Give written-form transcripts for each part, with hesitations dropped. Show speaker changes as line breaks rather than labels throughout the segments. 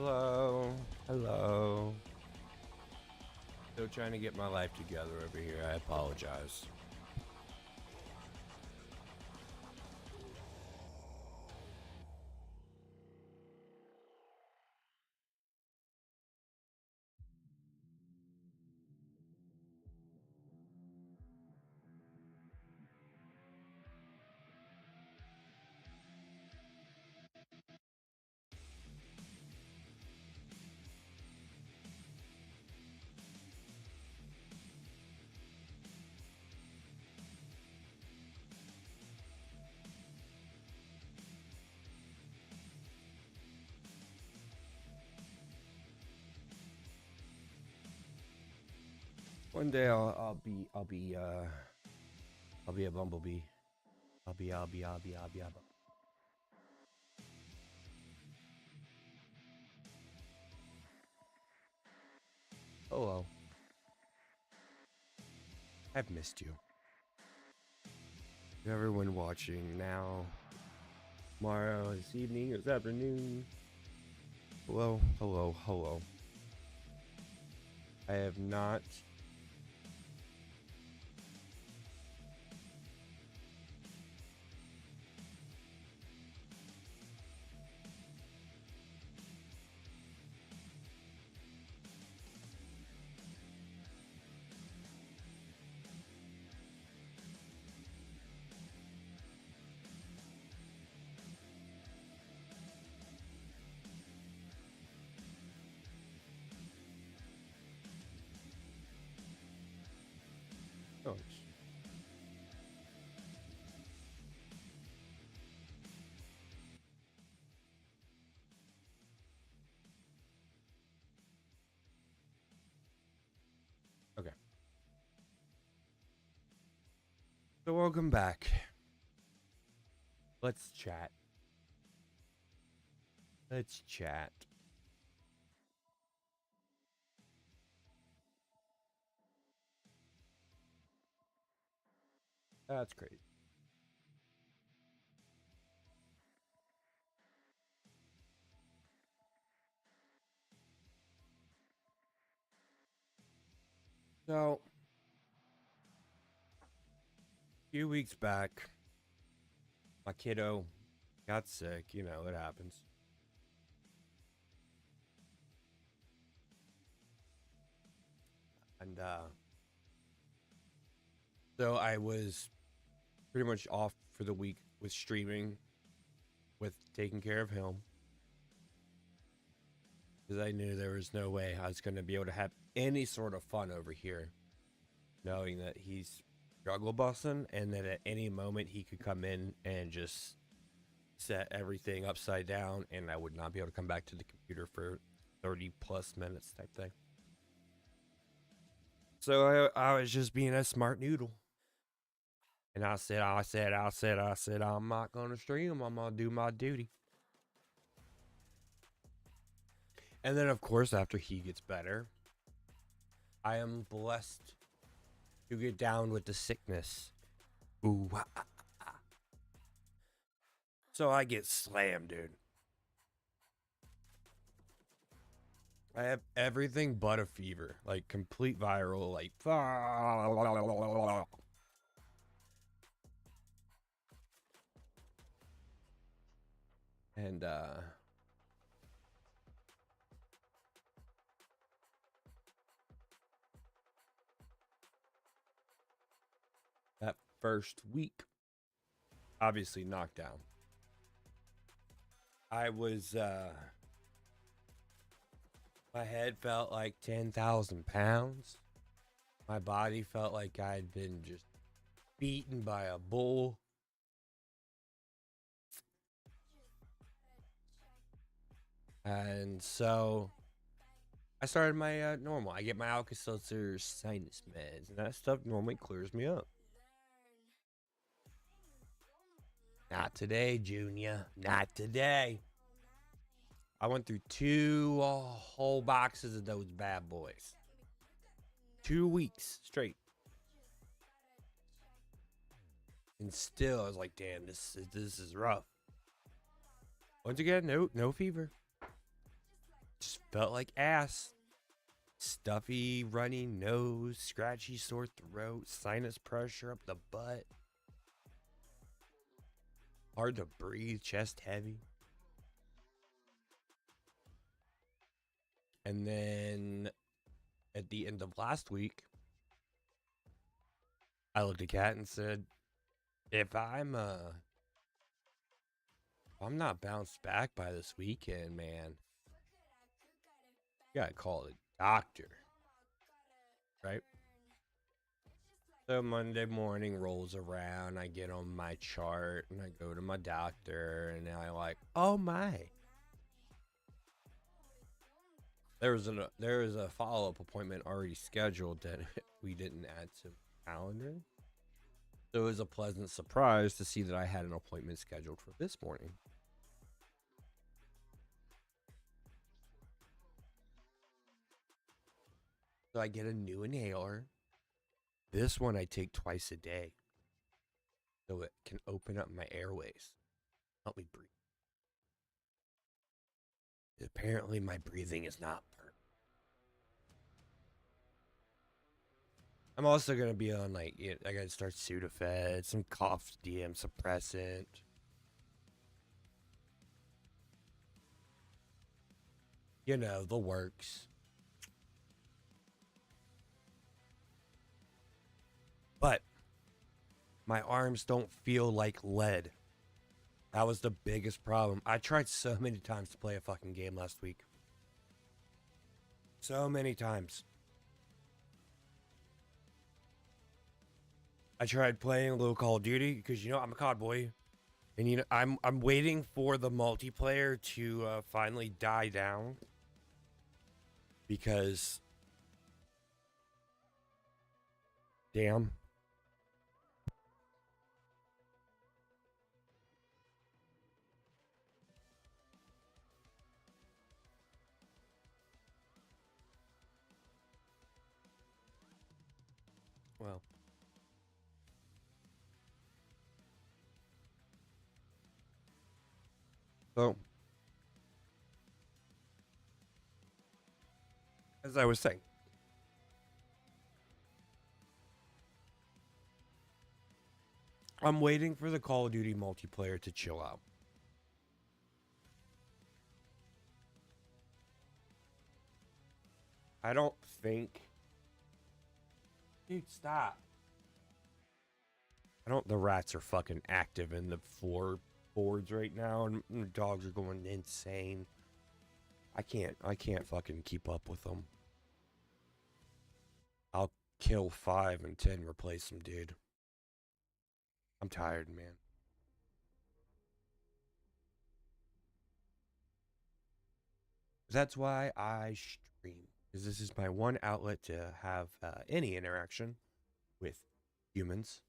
Hello. Hello. Still trying to get my life together over here. I apologize. One day I'll be a bumblebee. I'll be. Hello. I've missed you. Everyone watching now, tomorrow, this evening, this afternoon. Hello, hello, hello. I have not. Oh, okay. So welcome back. Let's chat. Let's chat. That's great. So, a few weeks back, my kiddo got sick. You know, it happens. And so I was pretty much off for the week with streaming, with taking care of him, because I knew there was no way I was going to be able to have any sort of fun over here, knowing that he's struggle busting and that at any moment he could come in and just set everything upside down, and I would not be able to come back to the computer for 30 plus minutes type thing. So I was just being a smart noodle. And I'm not gonna stream. I'm gonna do my duty. And then, of course, after he gets better, I am blessed to get down with the sickness. Ooh, so I get slammed, dude. I have everything but a fever, like complete viral, like. And that first week, obviously knocked down. I was my head felt like 10,000 pounds. My body felt like I'd been just beaten by a bull. And so I started my normal. I get my Alka-Seltzer sinus meds, and that stuff normally clears me up. Not today, Junior. Not today. I went through two whole boxes of those bad boys. 2 weeks straight. And still, I was like, damn, this is rough. Once again, no fever. Just felt like ass. Stuffy, runny nose, scratchy sore throat, sinus pressure up the butt. Hard to breathe, chest heavy. And then at the end of last week, I looked at Kat and said, if I'm not bounced back by this weekend, man, you gotta call the doctor. Right? So Monday morning rolls around, I get on my chart and I go to my doctor and I like, oh my. There was a follow-up appointment already scheduled that we didn't add to the calendar. So it was a pleasant surprise to see that I had an appointment scheduled for this morning. So I get a new inhaler. This one I take twice a day. So it can open up my airways. Help me breathe. Apparently my breathing is not perfect. I'm also going to be on I got to start Sudafed, some cough DM suppressant. You know, the works. But my arms don't feel like lead. That was the biggest problem. I tried so many times to play a fucking game last week. So many times. I tried playing a little Call of Duty because I'm a COD boy, and I'm waiting for the multiplayer to finally die down because damn. Well. So, as I was saying, I'm waiting for the Call of Duty multiplayer to chill out. I don't think... Dude, stop. The rats are fucking active in the floorboards right now, and the dogs are going insane. I can't fucking keep up with them. I'll kill 5 and 10, replace them, dude. I'm tired, man. That's why I stream, because this is my one outlet to have any interaction with humans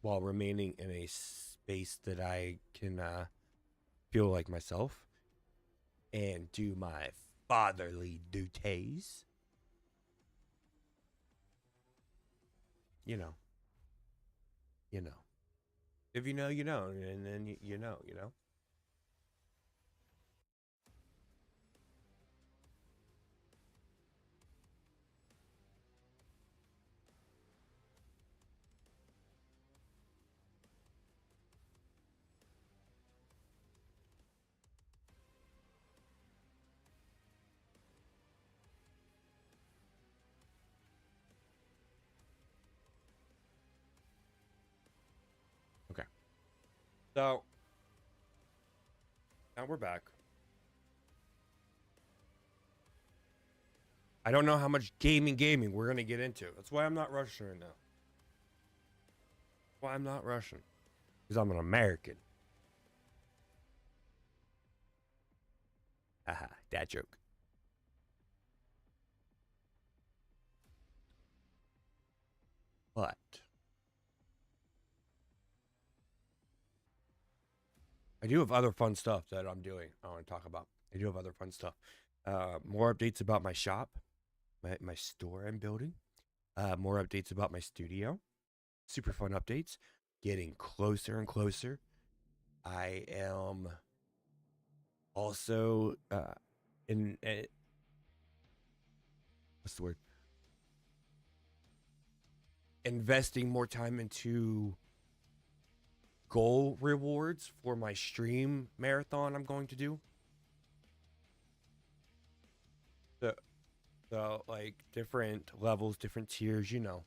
while remaining in a space that I can feel like myself and do my fatherly duties. You know. If you know, you know, and then you know. Okay. So, now we're back. I don't know how much gaming we're going to get into. That's why I'm not rushing right now. That's why I'm not rushing. Because I'm an American. Haha, dad joke. But I do have other fun stuff that I'm doing. I want to talk about. I do have other fun stuff. More updates about my shop, my store I'm building. More updates about my studio. Super fun updates. Getting closer and closer. I am also in what's the word? Investing more time into goal rewards for my stream marathon I'm going to do. So, so like different levels, different tiers, you know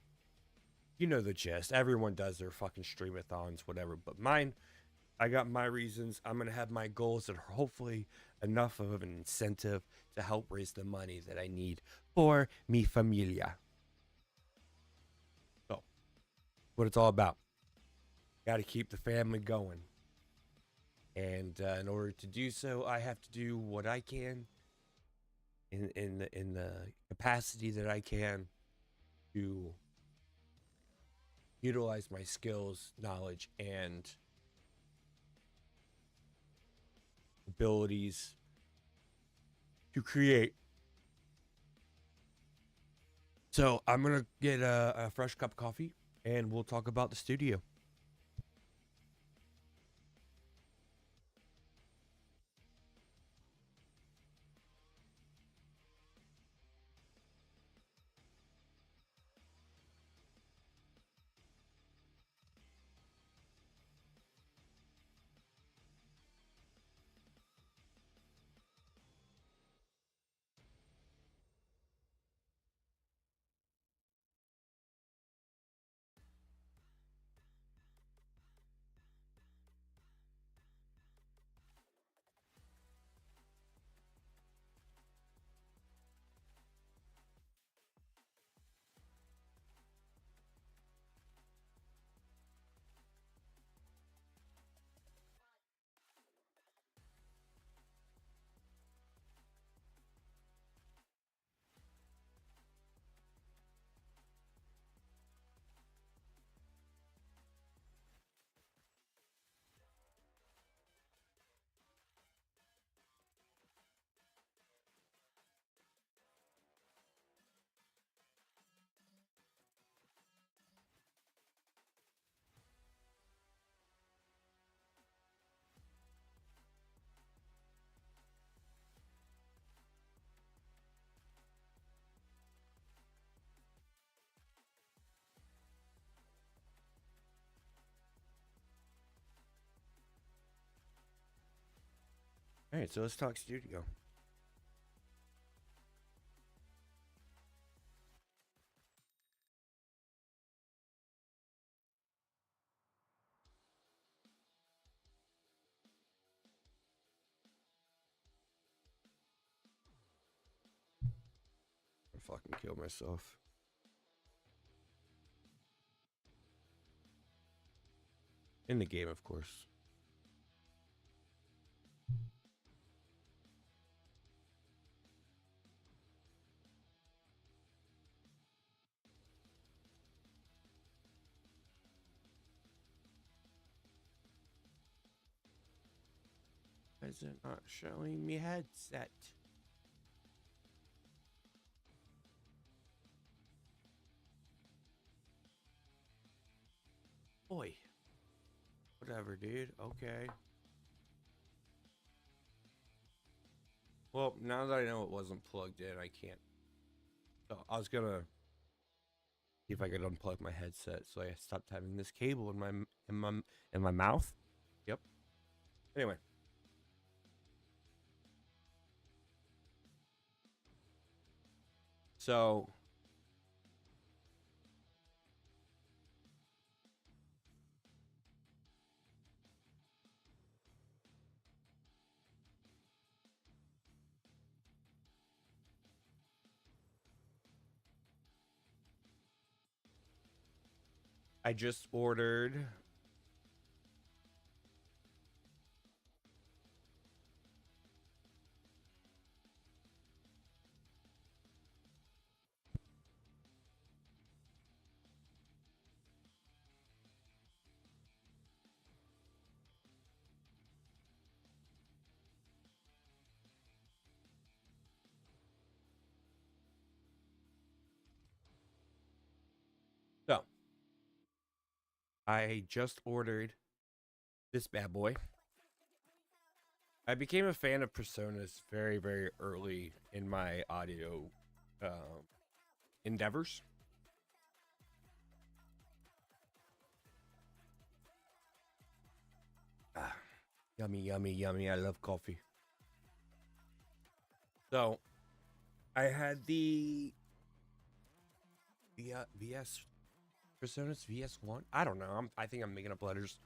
the gist. Everyone does their fucking streamathons, whatever. But mine, I got my reasons. I'm gonna have my goals that are hopefully enough of an incentive to help raise the money that I need for mi familia. So, what it's all about. Got to keep the family going, and in order to do so, I have to do what I can in the capacity that I can to utilize my skills, knowledge, and abilities to create. So I'm gonna get a fresh cup of coffee, and we'll talk about the studio. All right, so let's talk studio. I fucking kill myself. In the game, of course. Why is it not showing me headset? Boy. Whatever, dude. Okay. Well, now that I know it wasn't plugged in, I can't. So I was gonna see if I could unplug my headset so I stopped having this cable in my mouth. Yep. Anyway, so I just ordered. So I just ordered this bad boy. I became a fan of Personas very, very early in my audio endeavors. Ah, yummy, yummy, yummy. I love coffee. So I had the VS Personas VS1. I don't know. I think I'm making up letters.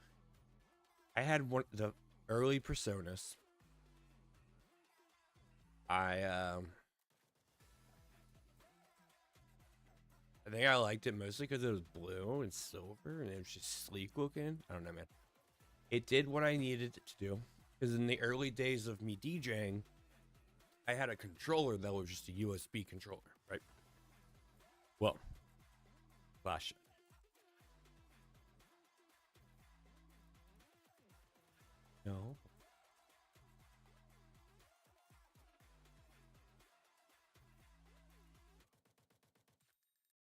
I had one the early Personas. I I think I liked it mostly because it was blue and silver and it was just sleek looking. I don't know, man. It did what I needed it to do. Because in the early days of me DJing, I had a controller that was just a USB controller, right? Well, flash. No.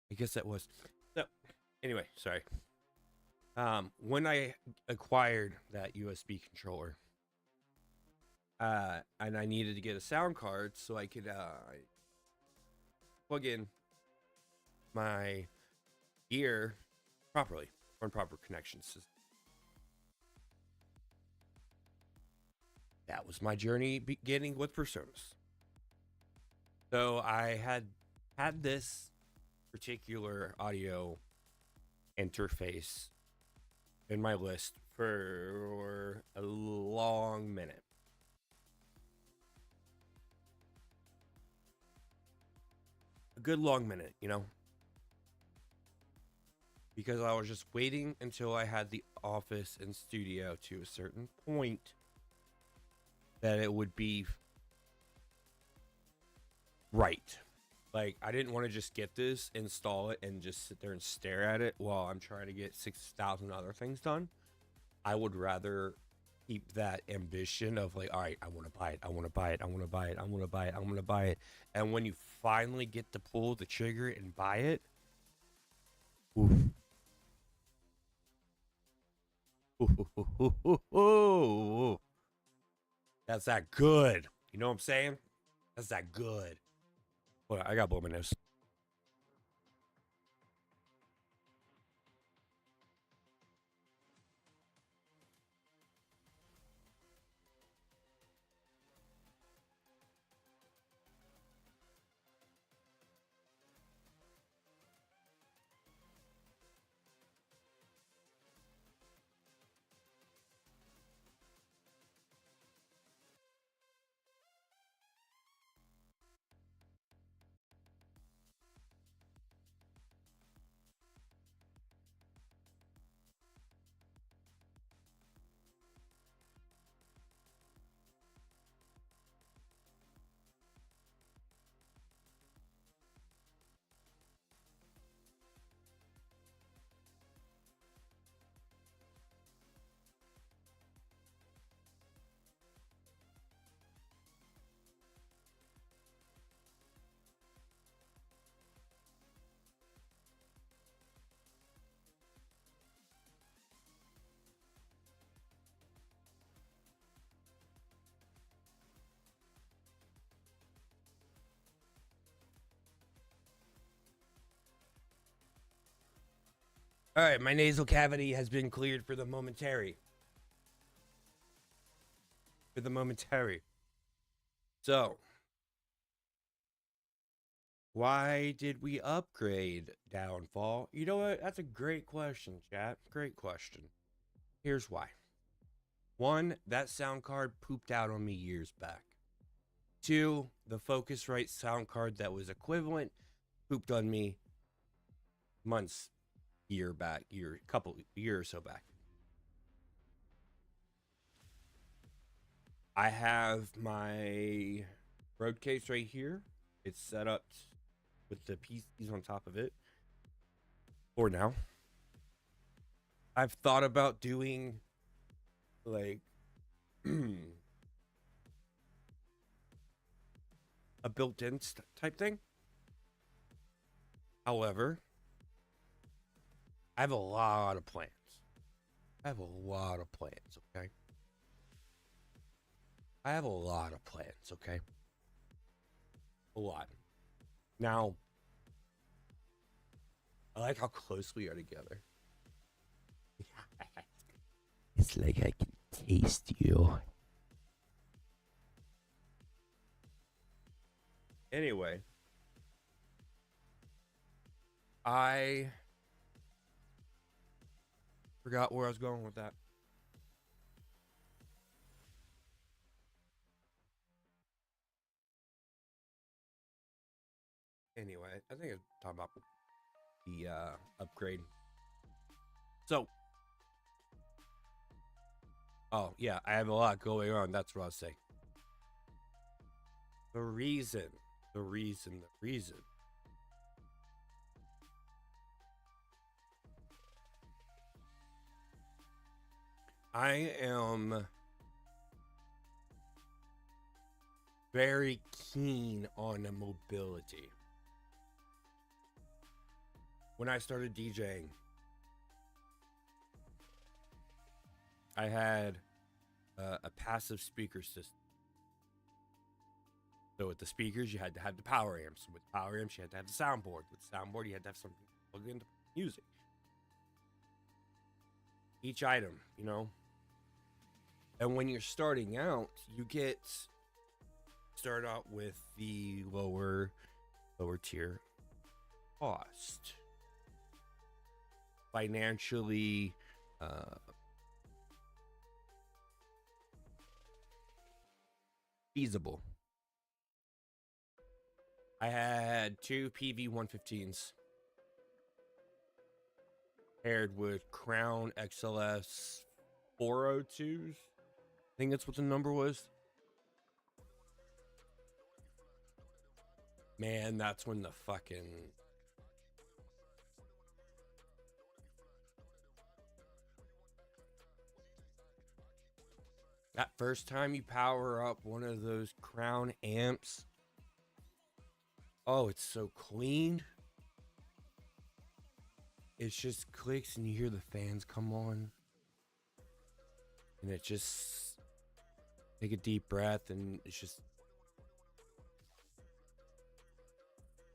I guess that was. So, anyway, sorry. When I acquired that USB controller, and I needed to get a sound card so I could plug in my gear properly on proper connections. That was my journey beginning with Personas. So I had this particular audio interface in my list for a long minute. A good long minute, you know? Because I was just waiting until I had the office and studio to a certain point that it would be right. Like, I didn't want to just get this, install it, and just sit there and stare at it while I'm trying to get 6,000 other things done. I would rather keep that ambition of like, all right, I want to buy it, I want to buy it, I want to buy it, I want to buy it, I want to buy it. And when you finally get to pull the trigger and buy it, oof. That's that good. You know what I'm saying? That's that good. Well, I got blow my nose. All right, my nasal cavity has been cleared for the momentary. For the momentary. So, why did we upgrade Downfall? You know what? That's a great question, chat. Great question. Here's why. One, that sound card pooped out on me years back. Two, the Focusrite sound card that was equivalent pooped on me months, year or so back. I have my road case right here. It's set up with the PCs on top of it for now. I've thought about doing like a built-in type thing. However, I have a lot of plans. Okay. I have a lot of plans, okay? A lot. Now, I like how close we are together. It's like I can taste you. Anyway, I forgot where I was going with that. Anyway, I think I was talking about the upgrade. So, oh yeah, I have a lot going on. That's what I was saying. The reason. I am very keen on the mobility. When I started DJing, I had a passive speaker system. So with the speakers, you had to have the power amps. With the power amps, you had to have the soundboard. With the soundboard, you had to have something to plug into music. Each item, you know. And when you're starting out, you start out with the lower tier cost. Financially feasible. I had two PV115s paired with Crown XLS 402s. I think that's what the number was. Man, that's when the fucking that first time you power up one of those Crown amps. Oh, it's so clean. It just clicks and you hear the fans come on. And it just take a deep breath and it's just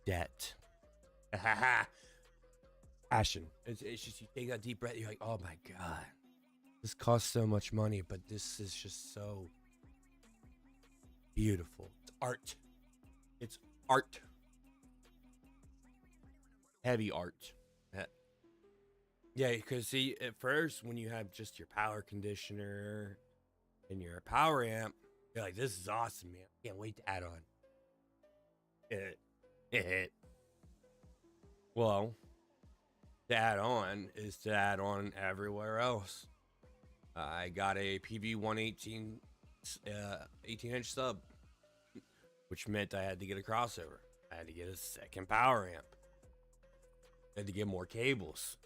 debt. Passion. It's just you take that deep breath, you're like, oh my God. This costs so much money, but this is just so beautiful. It's art. It's art. Heavy art. Yeah, because see, at first, when you have just your power conditioner and your power amp, you're like, this is awesome, man. Can't wait to add on. Well, to add on is to add on everywhere else. I got a PV118 18-inch sub, which meant I had to get a crossover. I had to get a second power amp. I had to get more cables.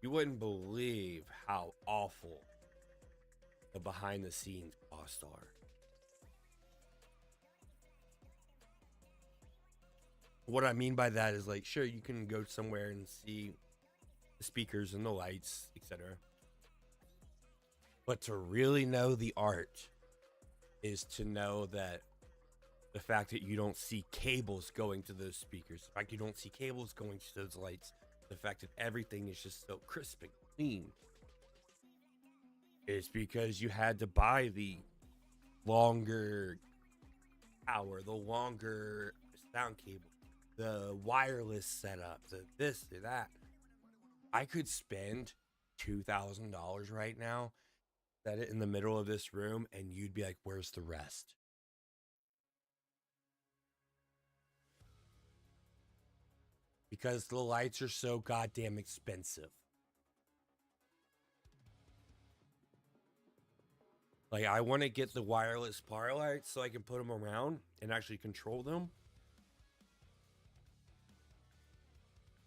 You wouldn't believe how awful the behind the scenes costs are. What I mean by that is like, sure, you can go somewhere and see the speakers and the lights, etc. But to really know the art is to know that the fact that you don't see cables going to those speakers, the fact you don't see cables going to those lights, the fact that everything is just so crisp and clean, is because you had to buy the longer power, the longer sound cable, the wireless setup, the this, the that. I could spend $2,000 right now, set it in the middle of this room, and you'd be like, where's the rest? Because the lights are so goddamn expensive. Like, I want to get the wireless power lights so I can put them around and actually control them.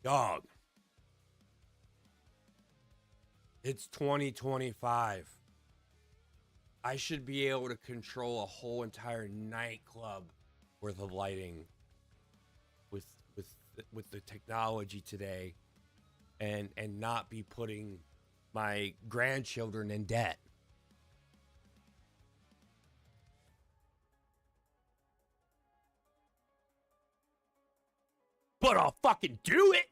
Dog. It's 2025. I should be able to control a whole entire nightclub worth of lighting with the technology today and not be putting my grandchildren in debt. but I'll fucking do it.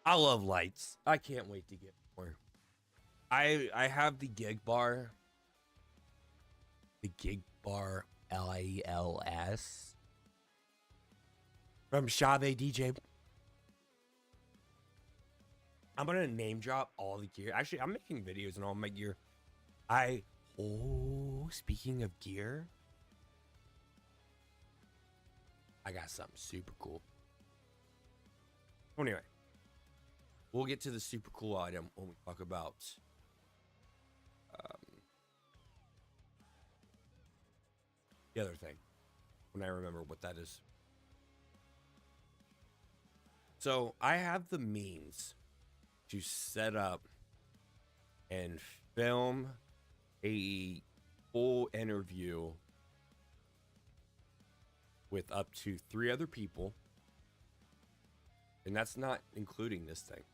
I love lights. I can't wait to get more. I have the Gig Bar. The Gig Bar LALS from Chave DJ. I'm gonna name drop all the gear. Actually, I'm making videos and all my gear. Speaking of gear, I got something super cool. Anyway, we'll get to the super cool item when we talk about the other thing, when I remember what that is. So I have the means to set up and film a full interview with up to 3 other people, and that's not including this thing.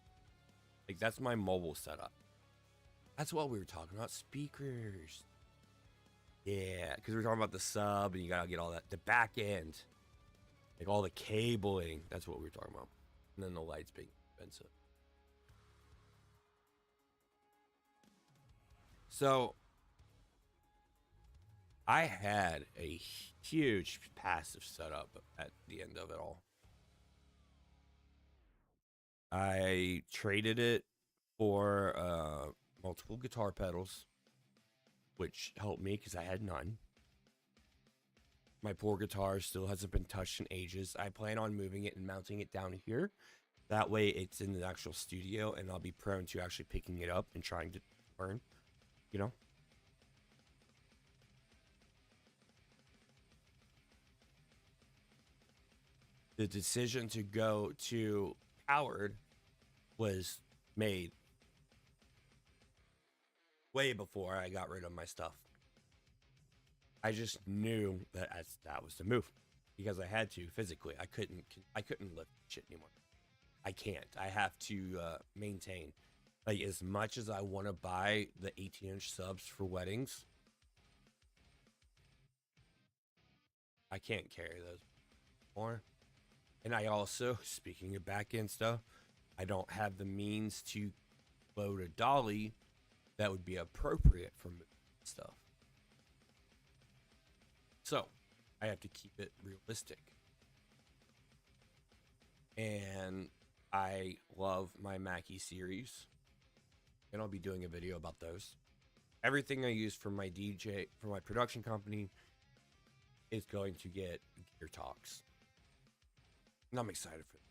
Like, that's my mobile setup. That's what we were talking about. Speakers. Yeah, because we were talking about the sub, and you gotta get all that, the back end, like all the cabling. That's what we were talking about. And then the lights being expensive. So I had a huge passive setup at the end of it all. I traded it for multiple guitar pedals, which helped me because I had none. My poor guitar still hasn't been touched in ages. I plan on moving it and mounting it down here. That way it's in the actual studio and I'll be prone to actually picking it up and trying to learn, you know? The decision to go to powered was made way before I got rid of my stuff. I just knew that that was the move because I had to physically. I couldn't lift shit anymore. I can't. I have to maintain. Like, as much as I want to buy the 18-inch subs for weddings, I can't carry those more. And I also, speaking of back end stuff, I don't have the means to load a dolly that would be appropriate for stuff. So I have to keep it realistic. And I love my Mackie series, and I'll be doing a video about those. Everything I use for my DJ, for my production company, is going to get Gear Talks. And I'm excited for it.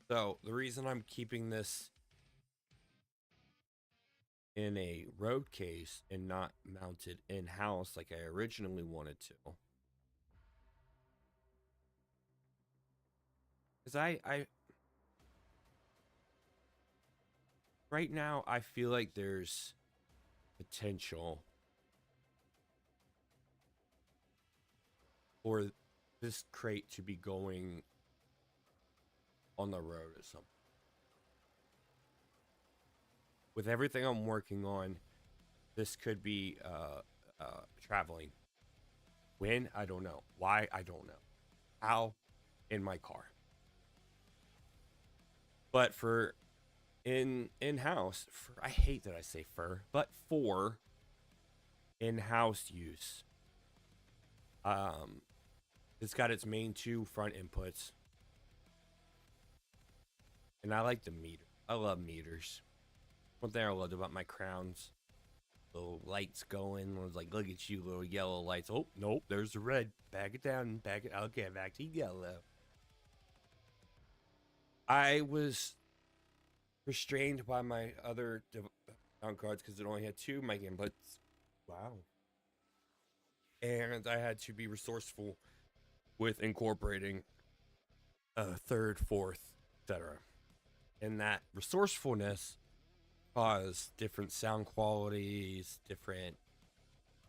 So the reason I'm keeping this in a road case and not mounted in-house like I originally wanted to, because I right now I feel like there's potential for this crate to be going on the road at some point. With everything I'm working on, this could be traveling. When? I don't know. Why? I don't know. How? In my car. But for in-house, I hate that I say but for in-house use, it's got its main 2 front inputs, and I like the meter. I love meters. One thing I loved about my crowns, little lights going. I was like, look at you, little yellow lights. Oh, nope, there's the red. Back it down. Back it. Okay, back to yellow. I was restrained by my other sound cards because it only had 2 mic inputs. Wow. And I had to be resourceful with incorporating a 3rd, 4th, etc. And that resourcefulness caused different sound qualities,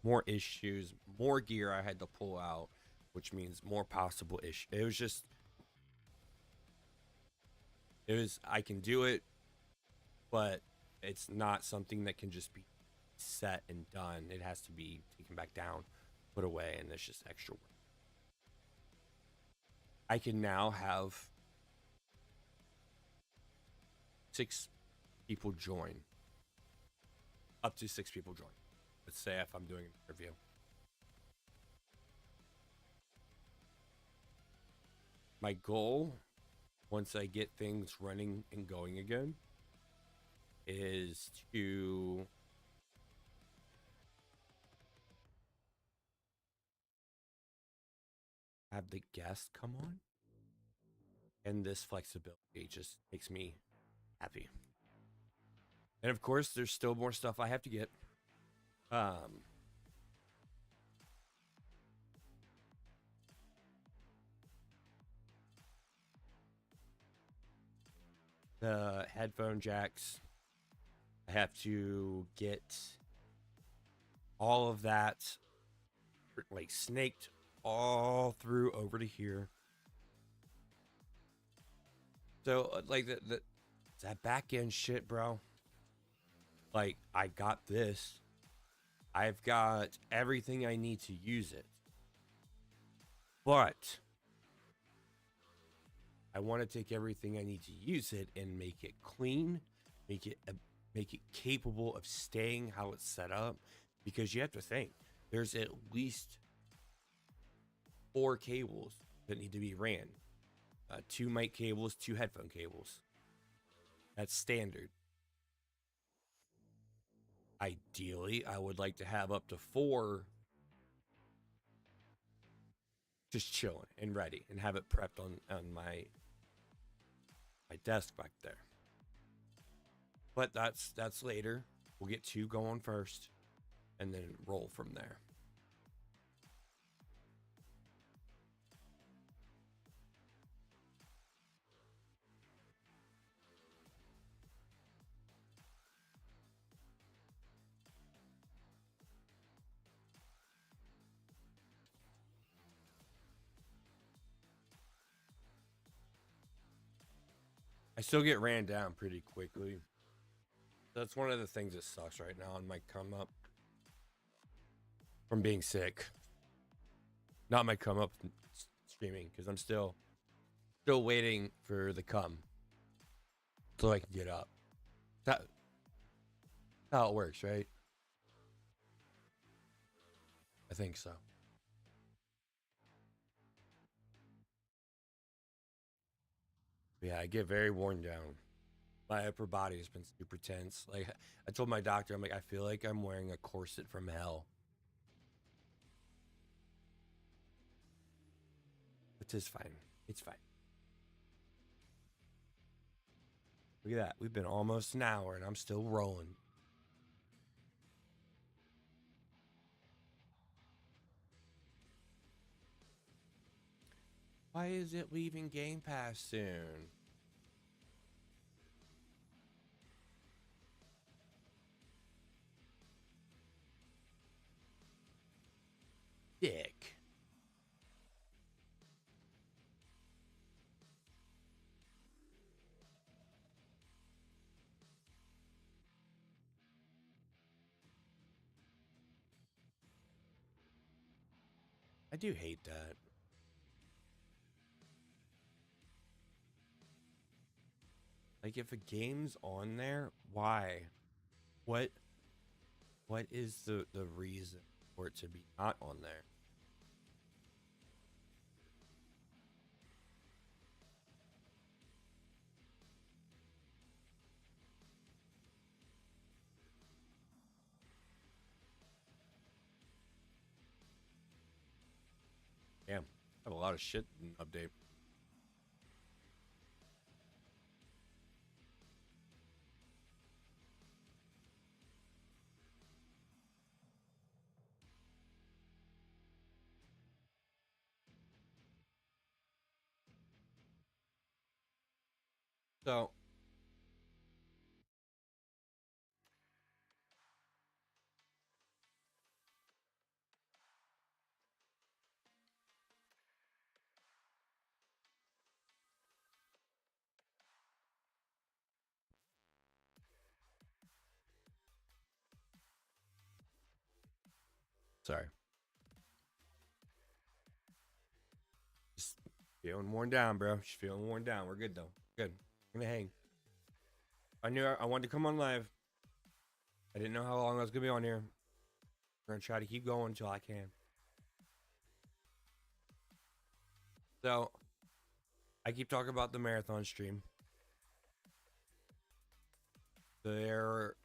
more issues, more gear I had to pull out, which means more possible issues. I can do it, but it's not something that can just be set and done. It has to be taken back down put away, and it's just extra work. I can now have 6 people join. Up to 6 people join. Let's say if I'm doing an interview. My goal, once I get things running and going again, is to have the guest come on. And this flexibility just makes me happy. And of course, there's still more stuff I have to get. The headphone jacks, I have to get all of that like snaked all through over to here. So like that back end shit, bro. Like, I got this. I've got everything I need to use it. But I want to take everything I need to use it and make it clean, make it capable of staying how it's set up. Because you have to think, there's at least 4 cables that need to be ran. 2 mic cables, 2 headphone cables. That's standard. Ideally, I would like to have up to 4 just chilling and ready and have it prepped on my desk back there. But that's later. We'll get 2 going first and then roll from there. I still get ran down pretty quickly. That's one of the things that sucks right now on my come up from being sick. Not my come up streaming, because I'm still waiting for the come so I can get up. That's how it works, right? I think so. Yeah, I get very worn down. My upper body has been super tense. Like, I told my doctor, I'm like, I feel like I'm wearing a corset from hell. Which is fine. It's fine. Look at that. We've been almost an hour and I'm still rolling. Why is it leaving Game Pass soon? Dick. I do hate that. Like, if a game's on there, why? What is the reason for it to be not on there? Damn, I have a lot of shit in update. So, sorry. Feeling worn down, bro. She's feeling worn down. We're good though. Good. I'm gonna hang. I knew I wanted to come on live. I didn't know how long I was gonna be on here. We're gonna try to keep going until I can. So I keep talking about the marathon stream. There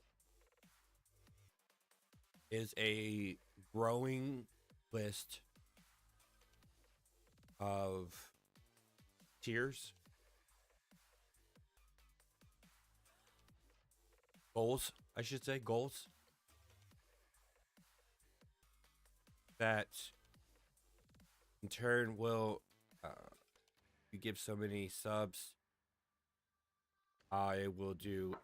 is a growing list of tiers, goals, I should say, goals that in turn will, you give so many subs, I will do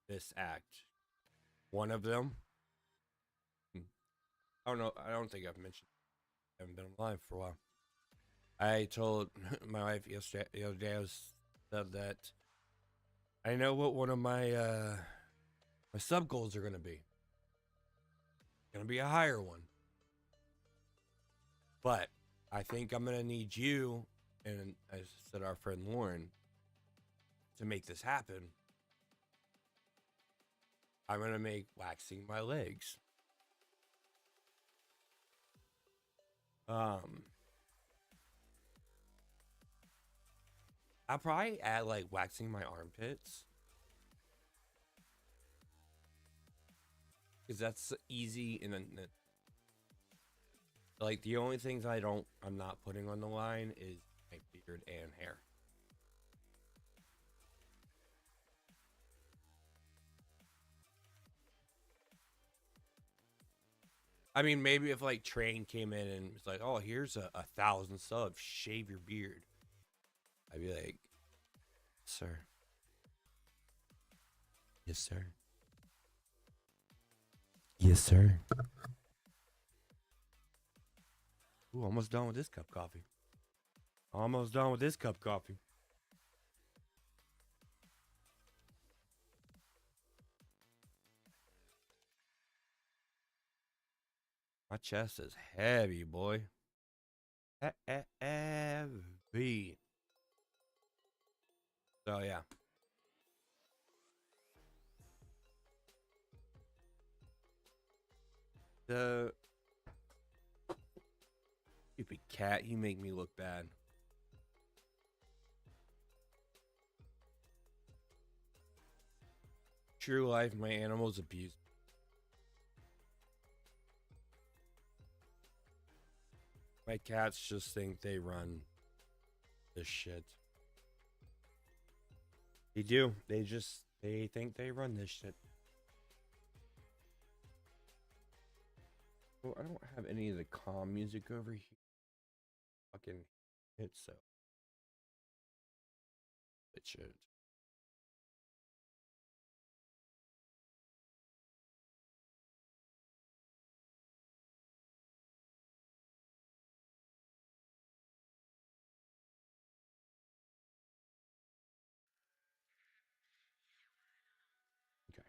this act. One of them, I don't know, I don't think I've mentioned, I haven't been live for a while. I told my wife yesterday, the other day, said that I know what one of my my sub goals are gonna be. Gonna be a higher one, but I think I'm gonna need you, and I said our friend Lauren, to make this happen. I'm gonna make waxing my legs. I'll probably add like waxing my armpits, because that's easy and like the only things I'm not putting on the line is my beard and hair. I mean, maybe if like Train came in and was like, "Oh, here's a 1,000 subs, shave your beard," I'd be like, "Sir, yes, sir, yes, sir." Ooh, almost done with this cup of coffee. Almost done with this cup of coffee. My chest is heavy, boy. Heavy. So yeah. The stupid cat, he make me look bad. True life, my animals abuse. My cats just think they run this shit. They do. They think they run this shit. Well, I don't have any of the calm music over here. Fucking hit so. It should. Okay.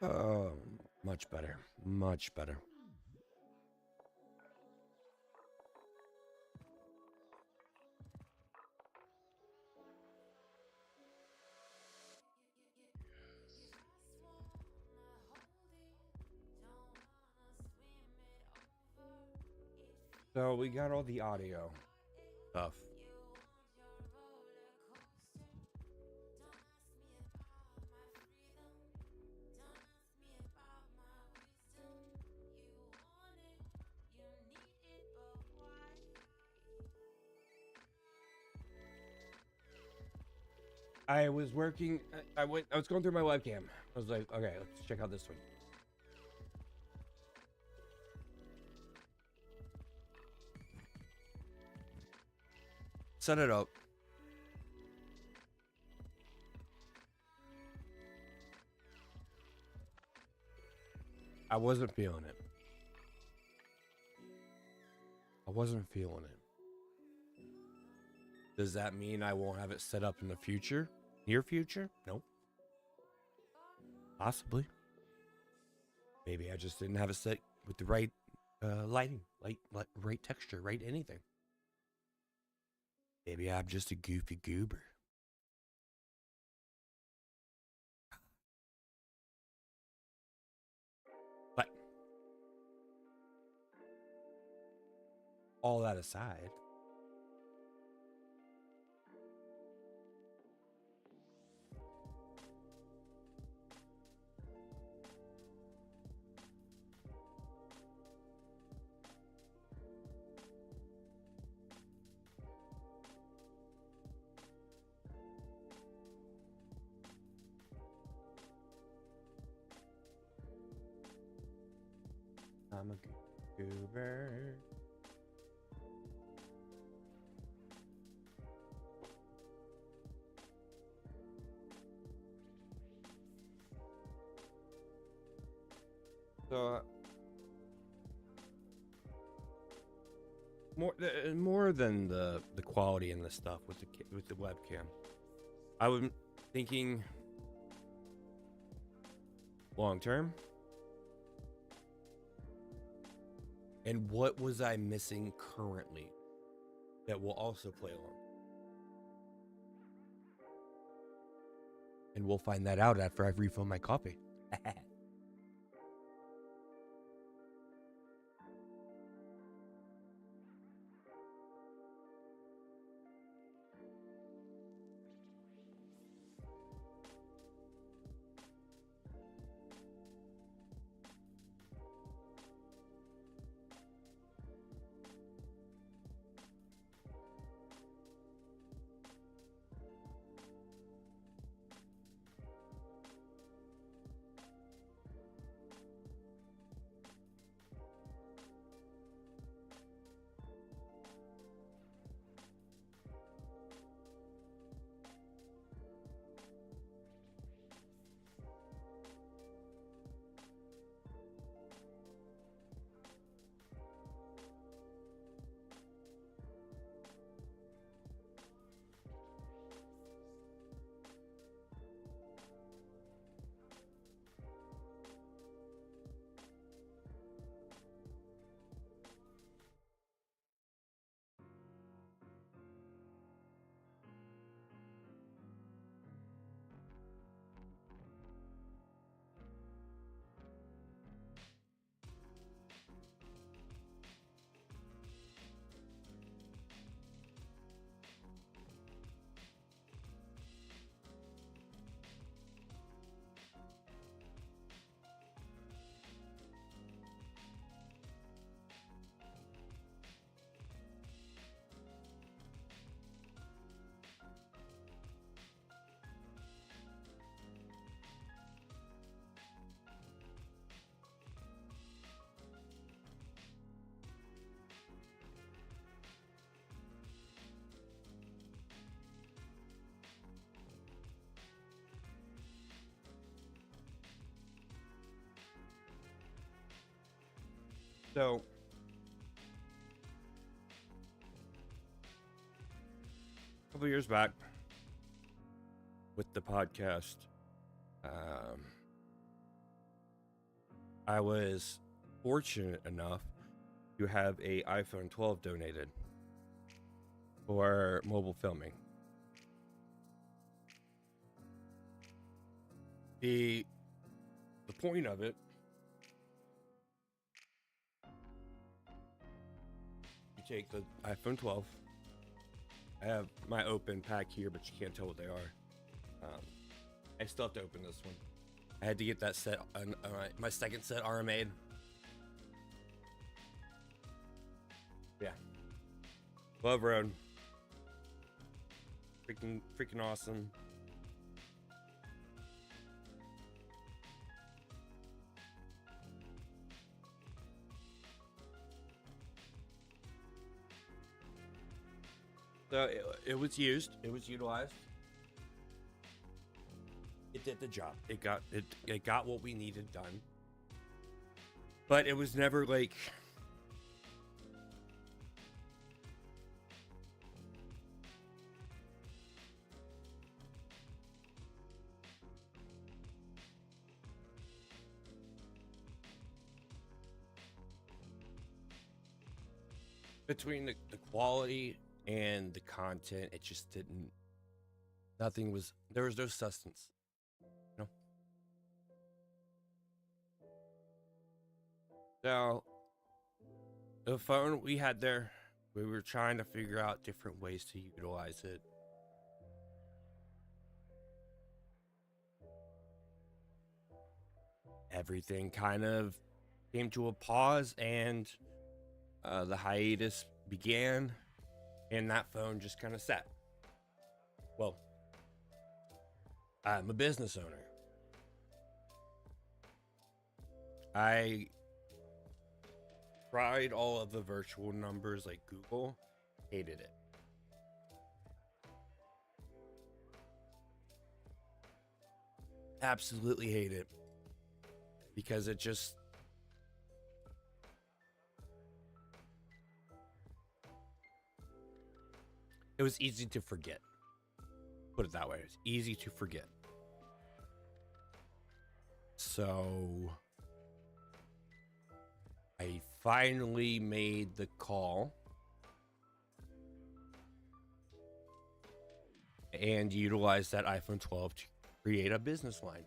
Oh, much better. Much better. So we got all the audio stuff I was working. I was going through my webcam. I was like, okay, let's check out this one. Set it up. I wasn't feeling it. I wasn't feeling it. Does that mean I won't have it set up in the future? Near future? Nope. Possibly. Maybe I just didn't have it set with the right lighting, right texture, right anything. Maybe I'm just a goofy goober. But all that aside, I'm a goober. So more than the quality and the stuff with the webcam, I was thinking long term. And what was I missing currently that will also play along? And we'll find that out after I've refilled my coffee. So, a couple years back with the podcast, I was fortunate enough to have a iPhone 12 donated for mobile filming. The point of it, you take the iPhone 12. I have my open pack here, but you can't tell what they are. I still have to open this one. I had to get that set on my second set RMA'd. Yeah. Love Road. Freaking awesome. So it was used. It was utilized. It did the job. It got what we needed done. But it was never like between the quality and the content, it just didn't. Nothing was. There was no substance. You know. So the phone we had there, we were trying to figure out different ways to utilize it. Everything kind of came to a pause, and the hiatus began, and that phone just kind of sat. Well, I'm a business owner. I tried all of the virtual numbers like Google, hated it. Absolutely hate it because it was easy to forget. Put it that way. It's easy to forget. So I finally made the call and utilized that iPhone 12 to create a business line.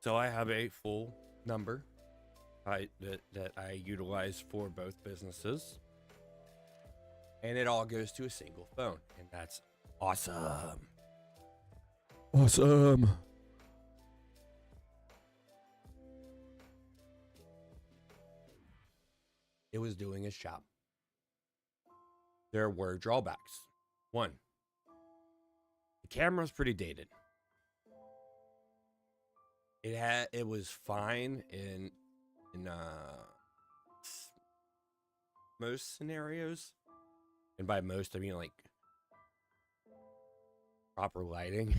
So I have a full number that I utilize for both businesses. And it all goes to a single phone. And that's awesome. Awesome. It was doing its job. There were drawbacks. One, the camera's pretty dated. It was fine in most scenarios, and by most I mean like proper lighting,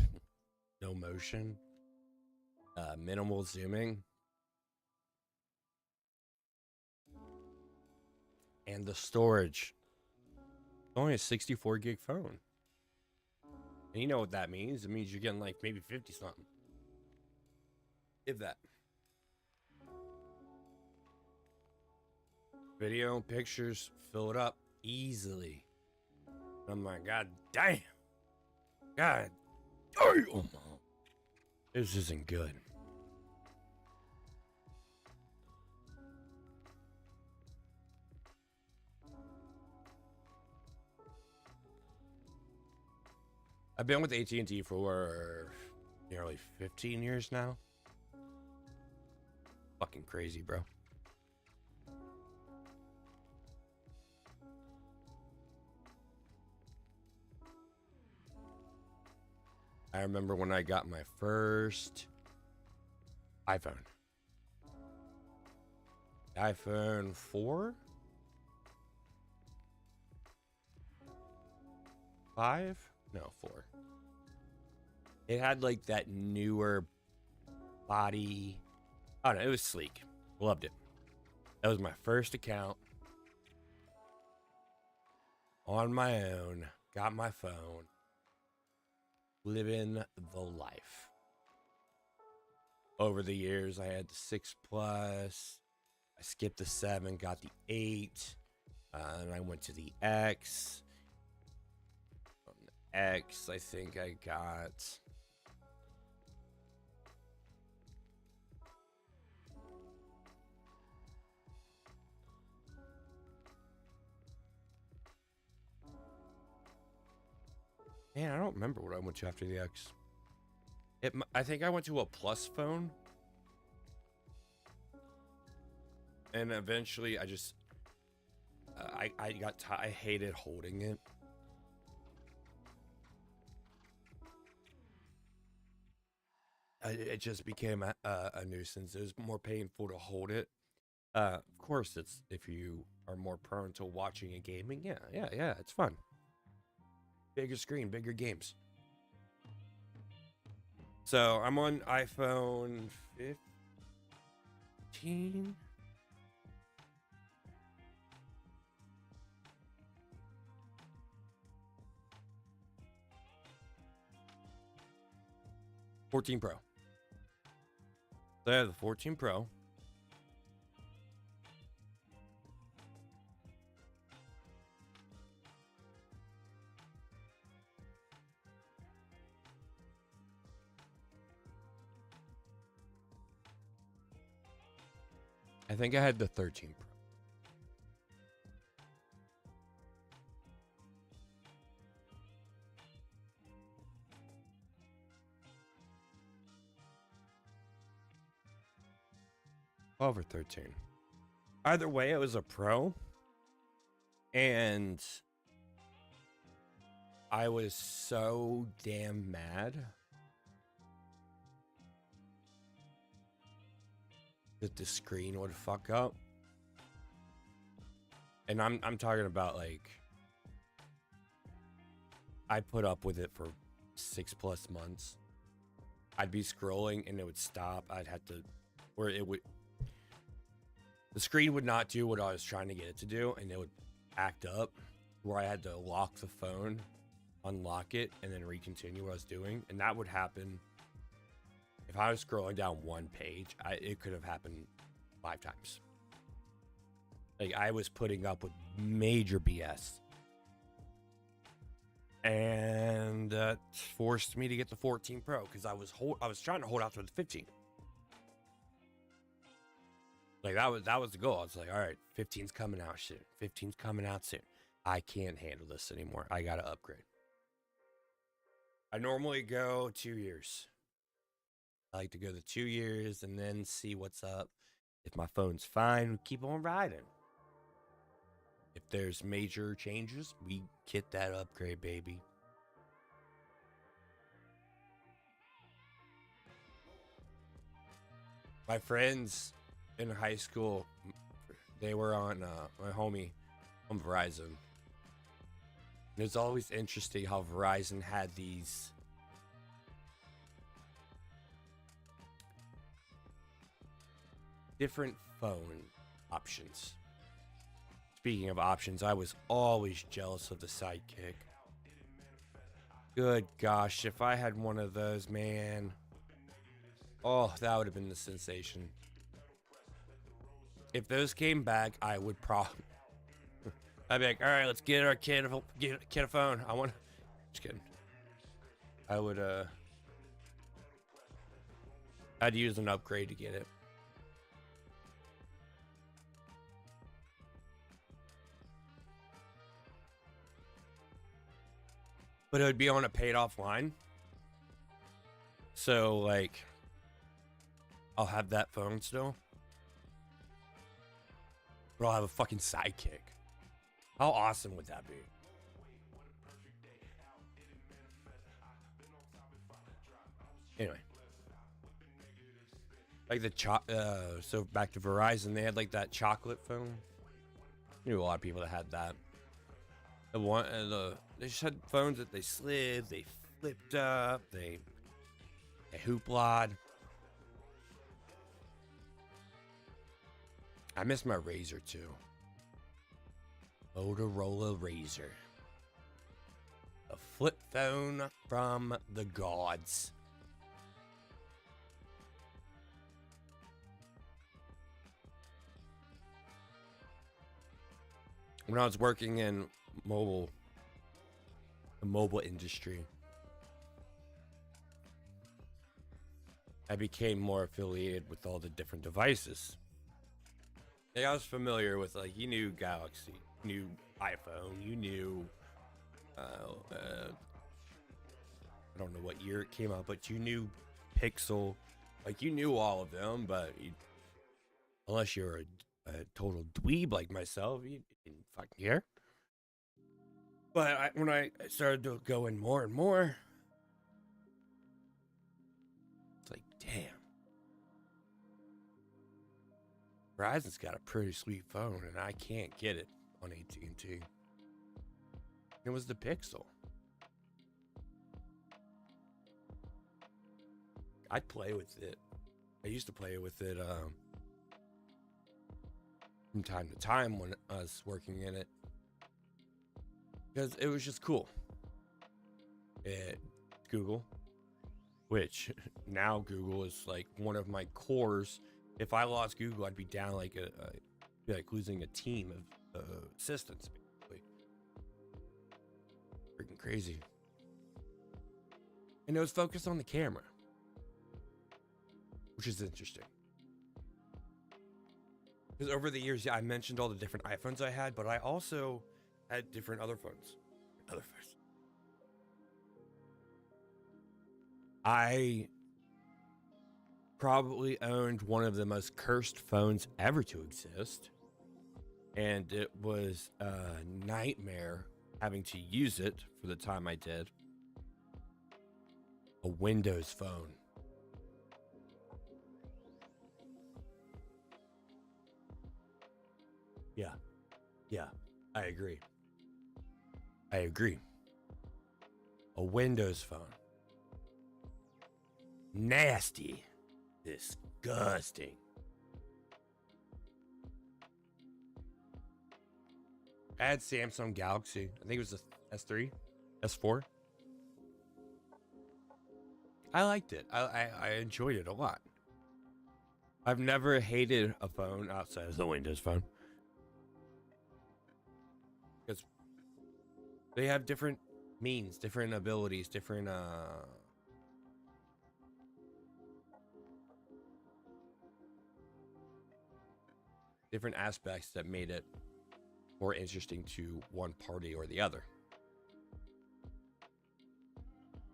no motion, minimal zooming, and the storage. It's only a 64 gig phone, and you know what that means? It means you're getting like maybe 50 something, if that. Video and pictures fill it up easily. I'm like, God damn. God damn. This isn't good. I've been with AT&T for nearly 15 years now. Fucking crazy, bro. I remember when I got my first iPhone. iPhone 4? 5? No, 4. It had like that newer body. I don't know, it was sleek. Loved it. That was my first account. On my own. Got my phone. Living the life. Over the years, I had the 6 Plus. I skipped the 7, got the 8. And I went to the X. From the X, I think I got... Man, I don't remember what I went to after the X. I think I went to a Plus phone. And eventually I just... I hated holding it. It just became a nuisance. It was more painful to hold it. Of course, it's if you are more prone to watching and gaming. Yeah, it's fun. bigger screen, bigger games. So I'm on iPhone 15. '14 Pro. So I have the 14 Pro. I think I had the 13 Pro. Over 13. Either way, it was a Pro. And I was so damn mad that the screen would fuck up. And I'm talking about, like, I put up with it for 6+ months. I'd be scrolling and it would stop. I'd have to, where it would, the screen would not do what I was trying to get it to do, and it would act up where I had to lock the phone, unlock it, and then recontinue what I was doing. And that would happen if I was scrolling down one page. It could have happened 5 times. Like, I was putting up with major BS. And that forced me to get the 14 Pro because I was trying to hold out for the 15. Like, that was the goal. I was like, all right, 15's coming out soon. 15's coming out soon. I can't handle this anymore. I gotta upgrade. I normally go 2 years. I like to go the 2 years and then see what's up. If my phone's fine, keep on riding. If there's major changes, we get that upgrade, baby. My friends in high school, they were on my homie on Verizon. And it's always interesting how Verizon had these different phone options. Speaking of options, I was always jealous of the Sidekick. Good gosh, if I had one of those, man. Oh, that would have been the sensation. If those came back, I would I'd be like, all right, let's get our kid a phone. Just kidding. I would, I'd use an upgrade to get it. But it would be on a paid off line. So, like, I'll have that phone still. But I'll have a fucking Sidekick. How awesome would that be? Anyway. Like so back to Verizon, they had like that chocolate phone. I knew a lot of people that had that. They just had phones that they slid, they flipped up, they hooplawed. I miss my Razr too. Motorola Razr. A flip phone from the gods. When I was working in the mobile industry, I became more affiliated with all the different devices. Like, I was familiar with, like, you knew Galaxy, you knew iPhone, you knew, I don't know what year it came out, but you knew Pixel. Like, you knew all of them, but unless you're a total dweeb like myself, you didn't fucking care. But when I started to go in more and more, it's like, damn. Verizon's got a pretty sweet phone, and I can't get it on AT&T. It was the Pixel. I'd play with it. I used to play with it from time to time when I was working in it, because it was just cool. Google, which now Google is like one of my cores. If I lost Google, I'd be down like be like losing a team of assistants, basically. Freaking crazy. And it was focused on the camera, which is interesting. Because over the years, yeah, I mentioned all the different iPhones I had, but I also had different other phones. I probably owned one of the most cursed phones ever to exist. And it was a nightmare having to use it for the time I did. A Windows phone. Yeah, I agree. A Windows phone. Nasty. Disgusting. I had Samsung Galaxy. I think it was the S3, S4. I liked it. I enjoyed it a lot. I've never hated a phone outside of the Windows phone, because they have different means, different abilities, different different aspects that made it more interesting to one party or the other.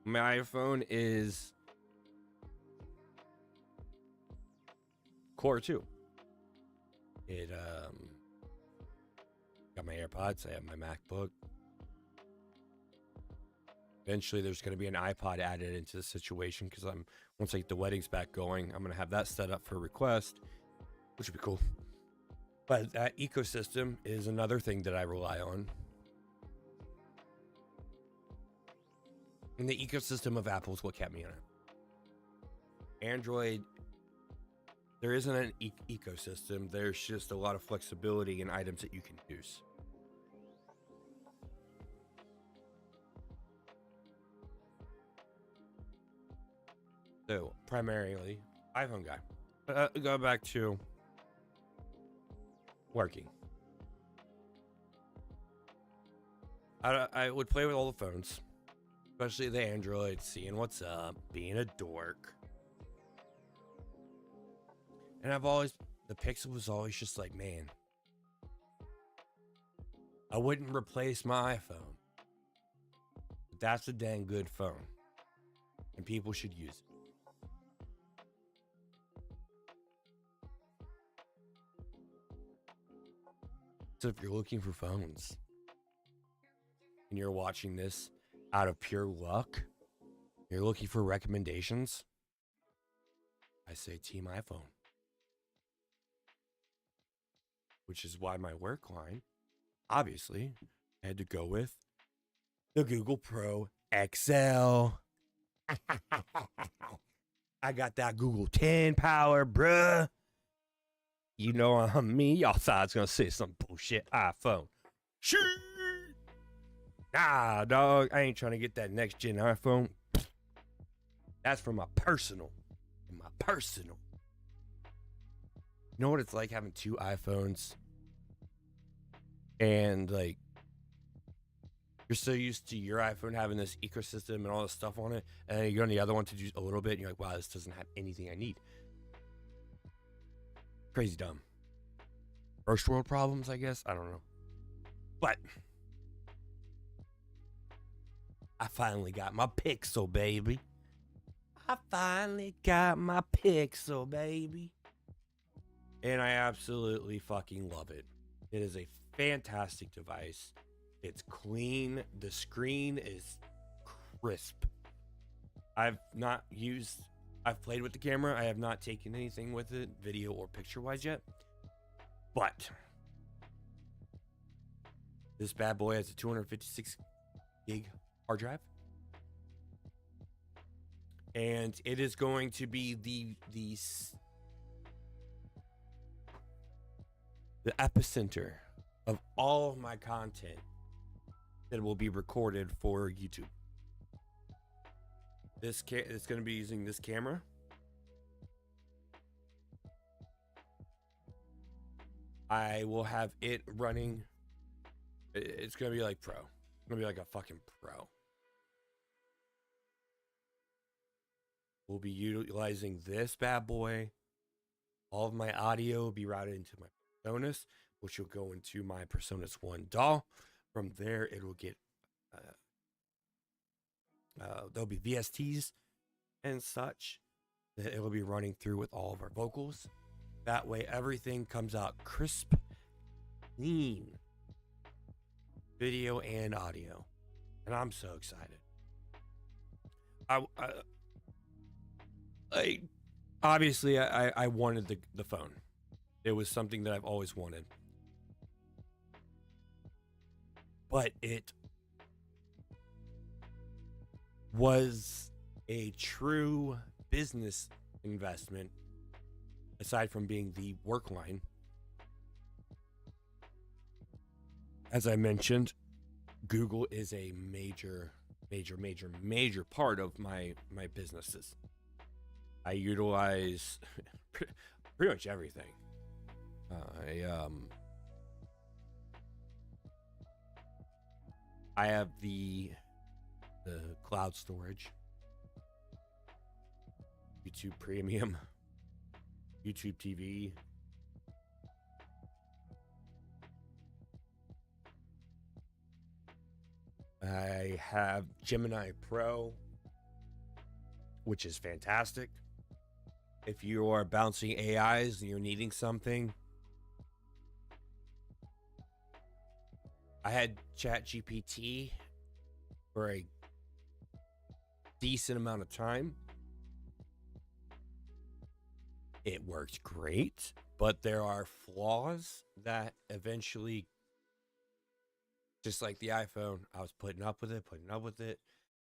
My iPhone is Core 2. It got my AirPods, I have my MacBook. Eventually there's going to be an iPod added into the situation, because once I get the weddings back going, I'm going to have that set up for request, which would be cool. But that ecosystem is another thing that I rely on. And the ecosystem of Apple is what kept me on it. Android, there isn't an ecosystem. There's just a lot of flexibility in items that you can use. So, primarily, iPhone guy. Go back to working. I would play with all the phones, especially the Android, seeing what's up, being a dork. And the Pixel was always just like, man, I wouldn't replace my iPhone, but that's a dang good phone, and people should use it. So if you're looking for phones and you're watching this out of pure luck, you're looking for recommendations, I say Team iPhone. Which is why my work line, obviously, I had to go with the Google Pro XL. I got that Google 10 power, bruh. You know I'm me. Y'all thought I was going to say some bullshit iPhone. Shit. Nah, dog. I ain't trying to get that next gen iPhone. That's for my personal. You know what it's like having two iPhones? And like, you're so used to your iPhone having this ecosystem and all this stuff on it, and then you go on the other one to do a little bit, and you're like, wow, this doesn't have anything I need. Crazy dumb. First world problems, I guess. I don't know. But I finally got my Pixel, baby. And I absolutely fucking love it. It is a fantastic device. It's clean. The screen is crisp. I've played with the camera. I have not taken anything with it, video or picture wise yet. But this bad boy has a 256 gig hard drive. and it is going to be the epicenter of all of my content that will be recorded for YouTube. It's going to be using this camera. I will have it running. It's going to be like pro. It's going to be like a fucking pro. We'll be utilizing this bad boy. All of my audio will be routed into my PreSonus, which will go into my PreSonus 1 DAW. From there, it will get, there'll be VSTs and such that it will be running through with all of our vocals. That way, everything comes out crisp, clean, video and audio. And I'm so excited. Obviously, I wanted the phone. It was something that I've always wanted. But it was a true business investment, aside from being the work line. As I mentioned, Google is a major part of my businesses. I utilize pretty much everything. I have the cloud storage, YouTube Premium, YouTube TV. I have Gemini Pro, which is fantastic. If you are bouncing AIs and you're needing something, I had ChatGPT for a decent amount of time. It worked great, but there are flaws that eventually, just like the iPhone, I was putting up with it.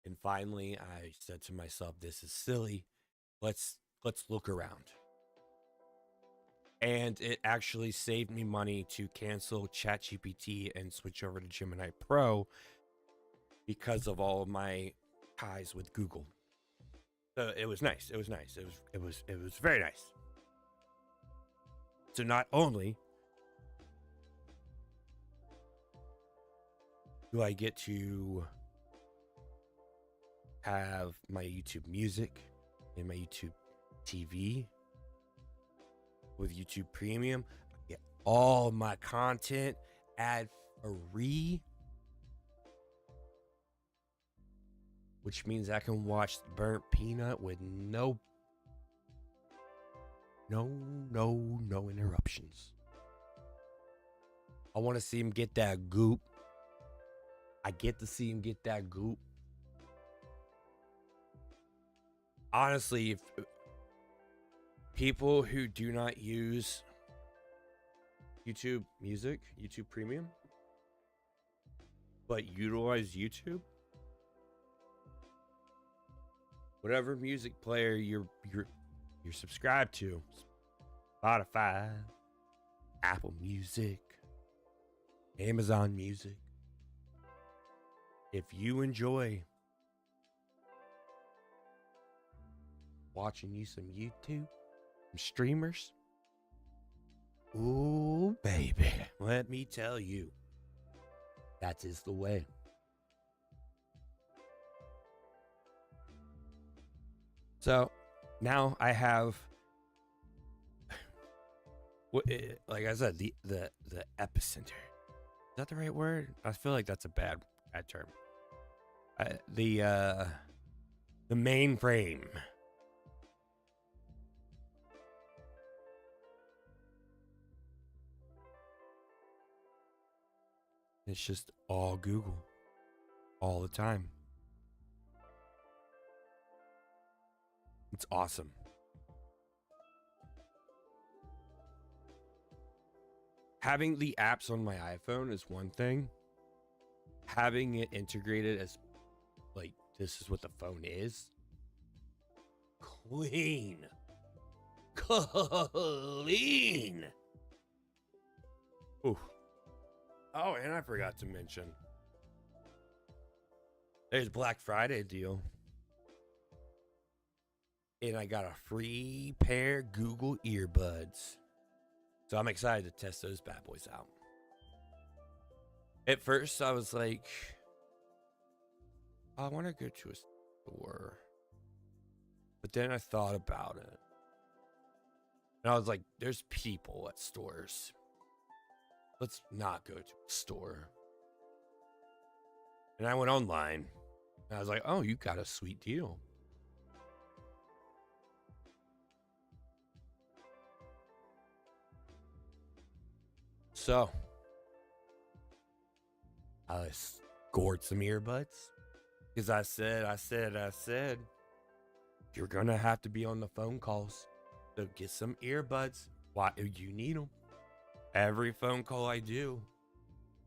And finally, I said to myself, this is silly. Let's look around. And it actually saved me money to cancel ChatGPT and switch over to Gemini Pro because of all of my ties with Google. So it was nice. It was very nice. So not only do I get to have my YouTube music and my YouTube TV with YouTube Premium, I get all my content ad-free, which means I can watch Burnt Peanut with no interruptions. I want to see him get that goop. I get to see him get that goop. Honestly, if people who do not use YouTube Music, YouTube Premium, but utilize YouTube, whatever music player you're subscribed to, Spotify, Apple Music, Amazon Music, if you enjoy watching you some YouTube, some streamers, ooh baby, let me tell you, that is the way. So now I have, like I said, the epicenter. Is that the right word? I feel like that's a bad term. The mainframe. It's just all Google, all the time. It's awesome. Having the apps on my iPhone is one thing. Having it integrated as, like, this is what the phone is, clean. Clean. Ooh. Oh, and I forgot to mention, there's Black Friday deal. And I got a free pair Google earbuds. So I'm excited to test those bad boys out. At first, I was like, I want to go to a store. But then I thought about it. And I was like, there's people at stores. Let's not go to a store. And I went online. And I was like, oh, you got a sweet deal. So, I scored some earbuds. Because I said, you're going to have to be on the phone calls. So get some earbuds. Why do you need them? Every phone call I do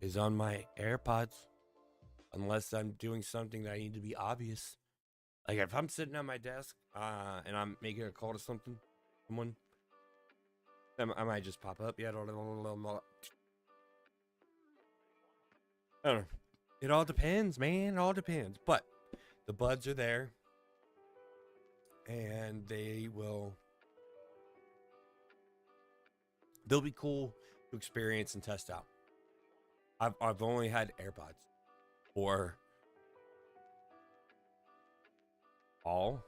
is on my AirPods. Unless I'm doing something that I need to be obvious. Like if I'm sitting at my desk and I'm making a call to someone, I might just pop up. Yeah, I don't know. It all depends, man. It all depends. But the buds are there. And they'll be cool to experience and test out. I've only had AirPods for all.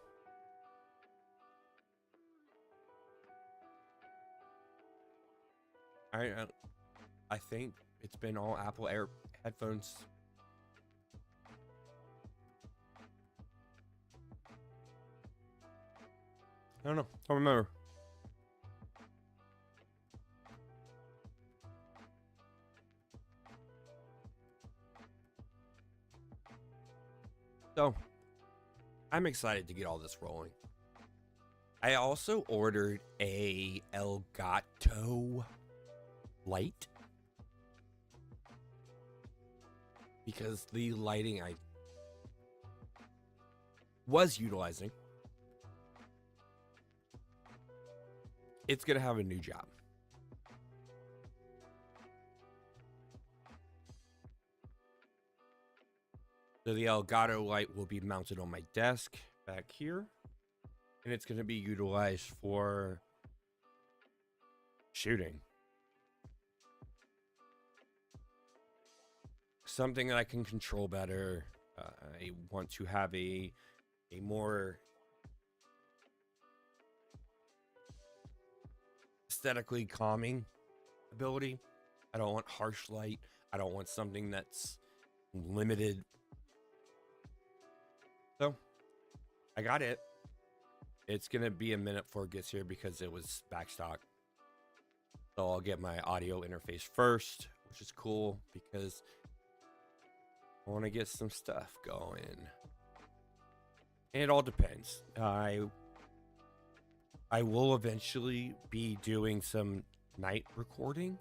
I think it's been all Apple Air headphones. I don't know. I don't remember. So, I'm excited to get all this rolling. I also ordered a Elgato light. Because the lighting I was utilizing, it's going to have a new job. So the Elgato light will be mounted on my desk back here. And it's going to be utilized for shooting. Something that I can control better. I want to have a more aesthetically calming ability. I don't want harsh light. I don't want something that's limited. So I got it. It's gonna be a minute before it gets here because it was back stock. So I'll get my audio interface first, which is cool because I want to get some stuff going. And it all depends. I will eventually be doing some night recording,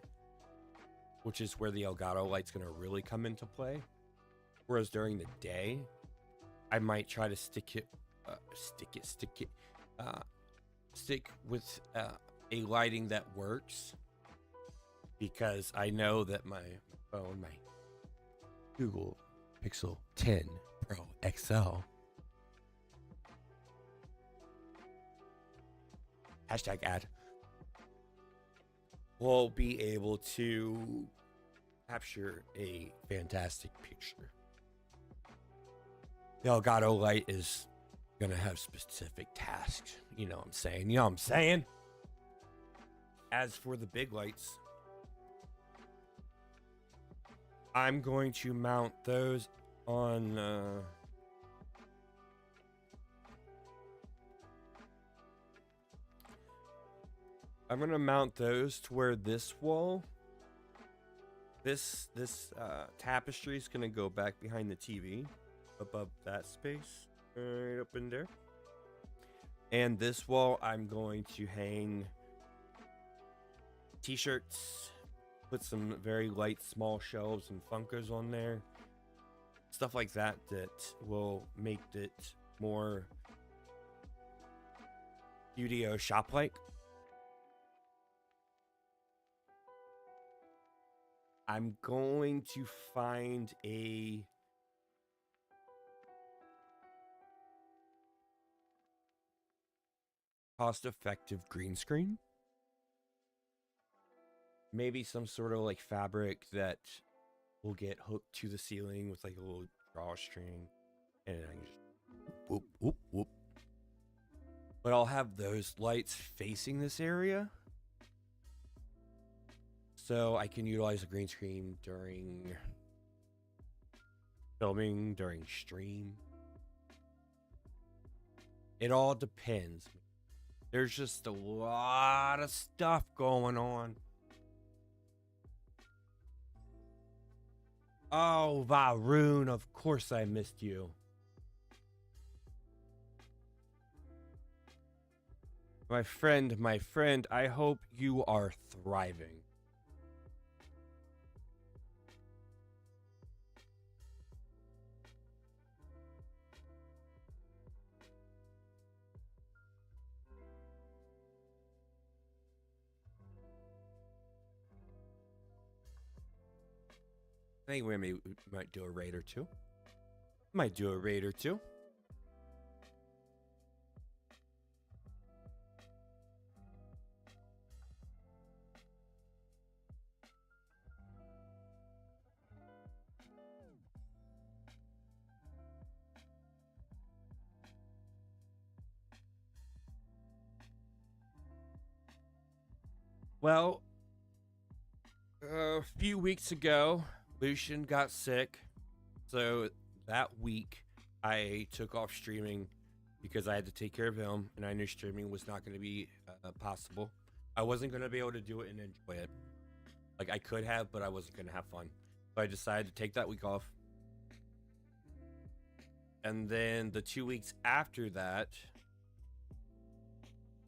which is where the Elgato light's going to really come into play. Whereas during the day, I might try to stick with a lighting that works, because I know that my phone, my Google Pixel 10 Pro XL, #ad, will be able to capture a fantastic picture. The Elgato light is gonna have specific tasks. You know what I'm saying? You know what I'm saying? As for the big lights, I'm going to mount those on I'm gonna mount those to where this wall, this tapestry is gonna go back behind the TV, above that space, right up in there. And this wall, I'm going to hang t-shirts, put some very light small shelves and Funkos on there, stuff like that, that will make it more studio shop like. I'm going to find a cost-effective green screen. Maybe some sort of like fabric that will get hooked to the ceiling with like a little drawstring, and I can just whoop whoop whoop. But I'll have those lights facing this area, so I can utilize the green screen during filming, during stream. It all depends. There's just a lot of stuff going on. Oh, Varun, of course I missed you. My friend, I hope you are thriving. I think we might do a raid or two. Might do a raid or two. Well, a few weeks ago, Lucian got sick. So that week, I took off streaming because I had to take care of him, and I knew streaming was not going to be possible. I wasn't going to be able to do it and enjoy it. Like, I could have, but I wasn't going to have fun. So I decided to take that week off. And then the 2 weeks after that,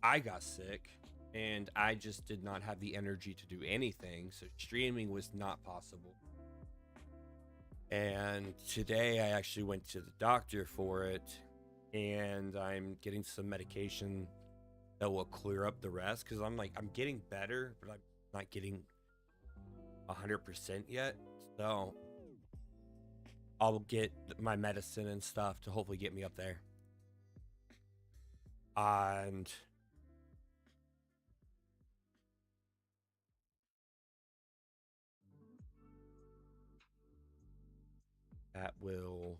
I got sick, and I just did not have the energy to do anything. So streaming was not possible. And today I actually went to the doctor for it, and I'm getting some medication that will clear up the rest, because I'm getting better, but I'm not getting 100% yet. So I'll get my medicine and stuff to hopefully get me up there. And that will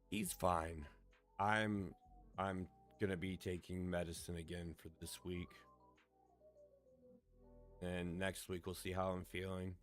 he's fine. I'm gonna be taking medicine again for this week. And next week we'll see how I'm feeling.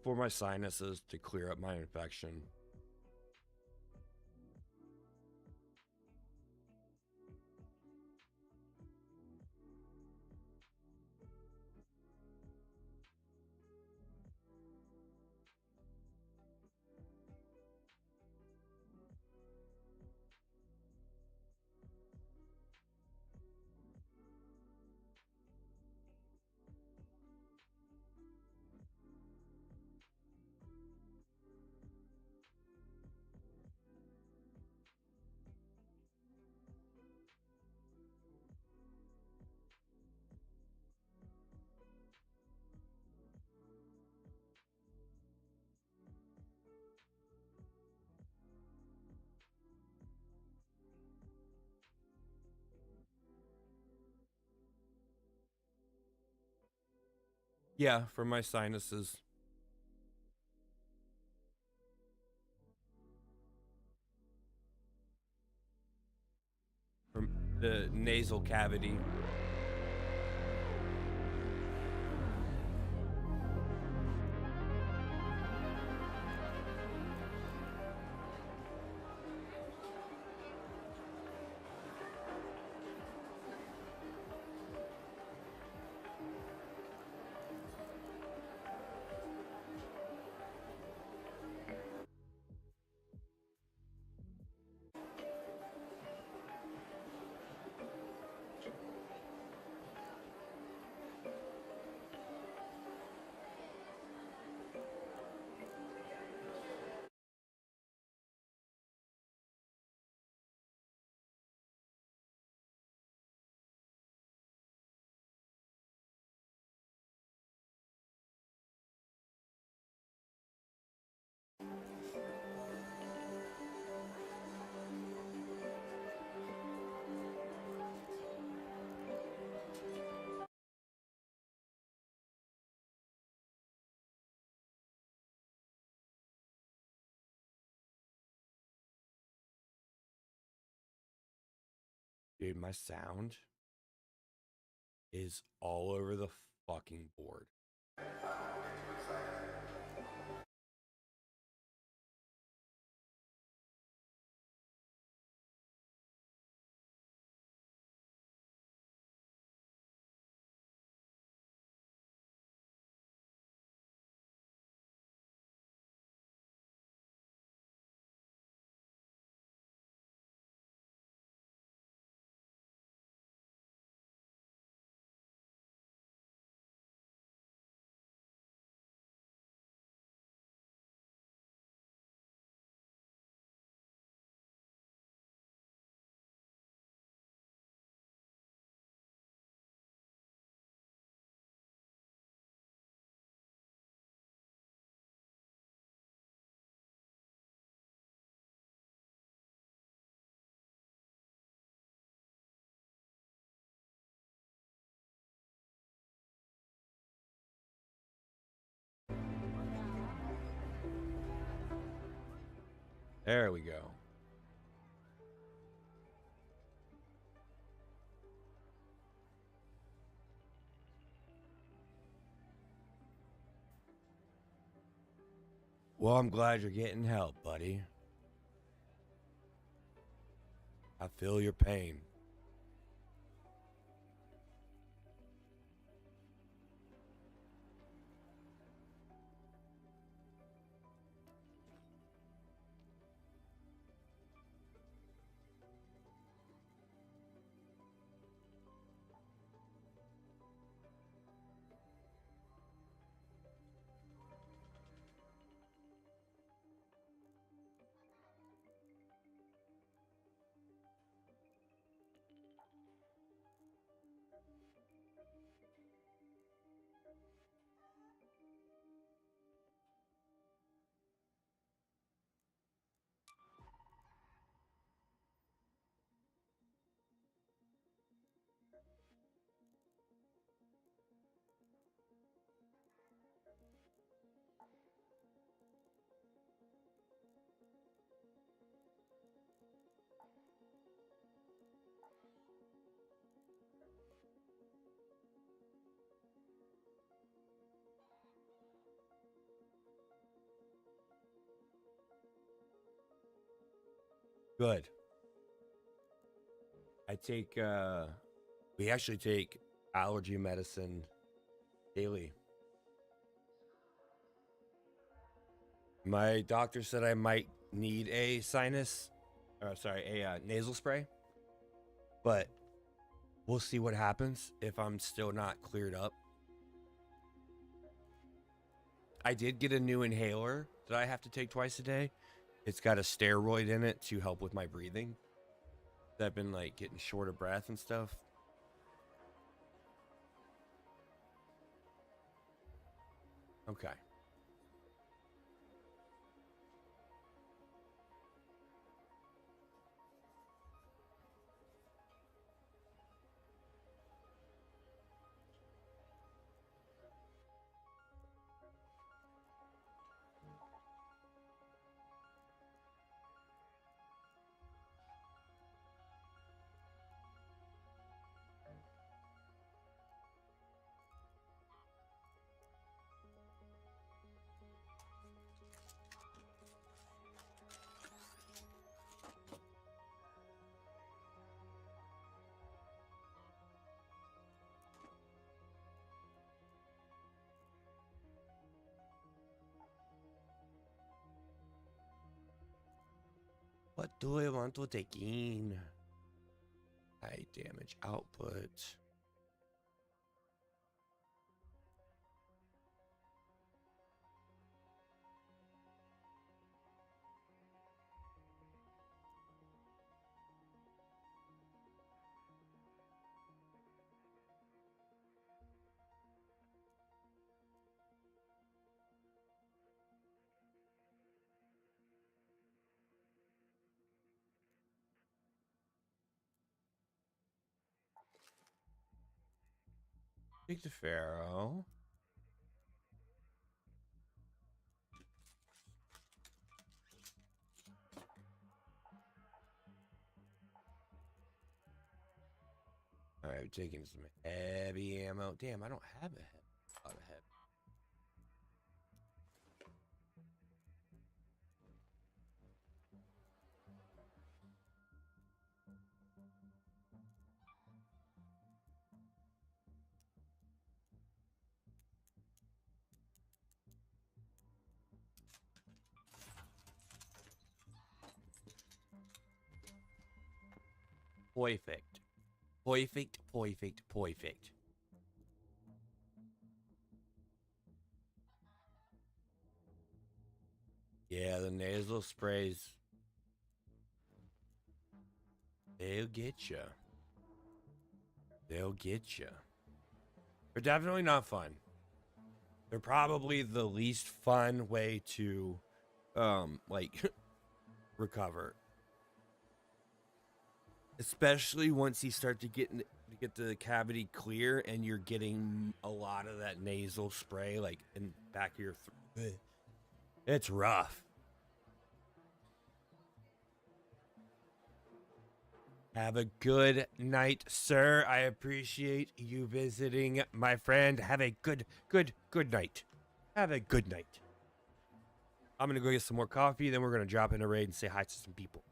For my sinuses to clear up my infection. Yeah, for my sinuses. From the nasal cavity. Dude, my sound is all over the fucking board. There we go. Well, I'm glad you're getting help, buddy. I feel your pain. Good. I take we actually take allergy medicine daily. My doctor said I might need a nasal spray, but we'll see what happens if I'm still not cleared up. I did get a new inhaler that I have to take twice a day. It's got a steroid in it to help with my breathing. I've been like getting short of breath and stuff. Okay. What do I want to take in? High damage output. Take the Pharaoh. Alright, we're taking some heavy ammo. Damn, I don't have a lot of heavy. Perfect. Perfect, perfect, perfect. Yeah, the nasal sprays, they'll get you. They'll get you. They're definitely not fun. They're probably the least fun way to, like, recover. Especially once you start to get the cavity clear and you're getting a lot of that nasal spray, like, in back of your throat. It's rough. Have a good night, sir. I appreciate you visiting, my friend. Have a good night. Have a good night. I'm gonna go get some more coffee, then we're gonna drop in a raid and say hi to some people.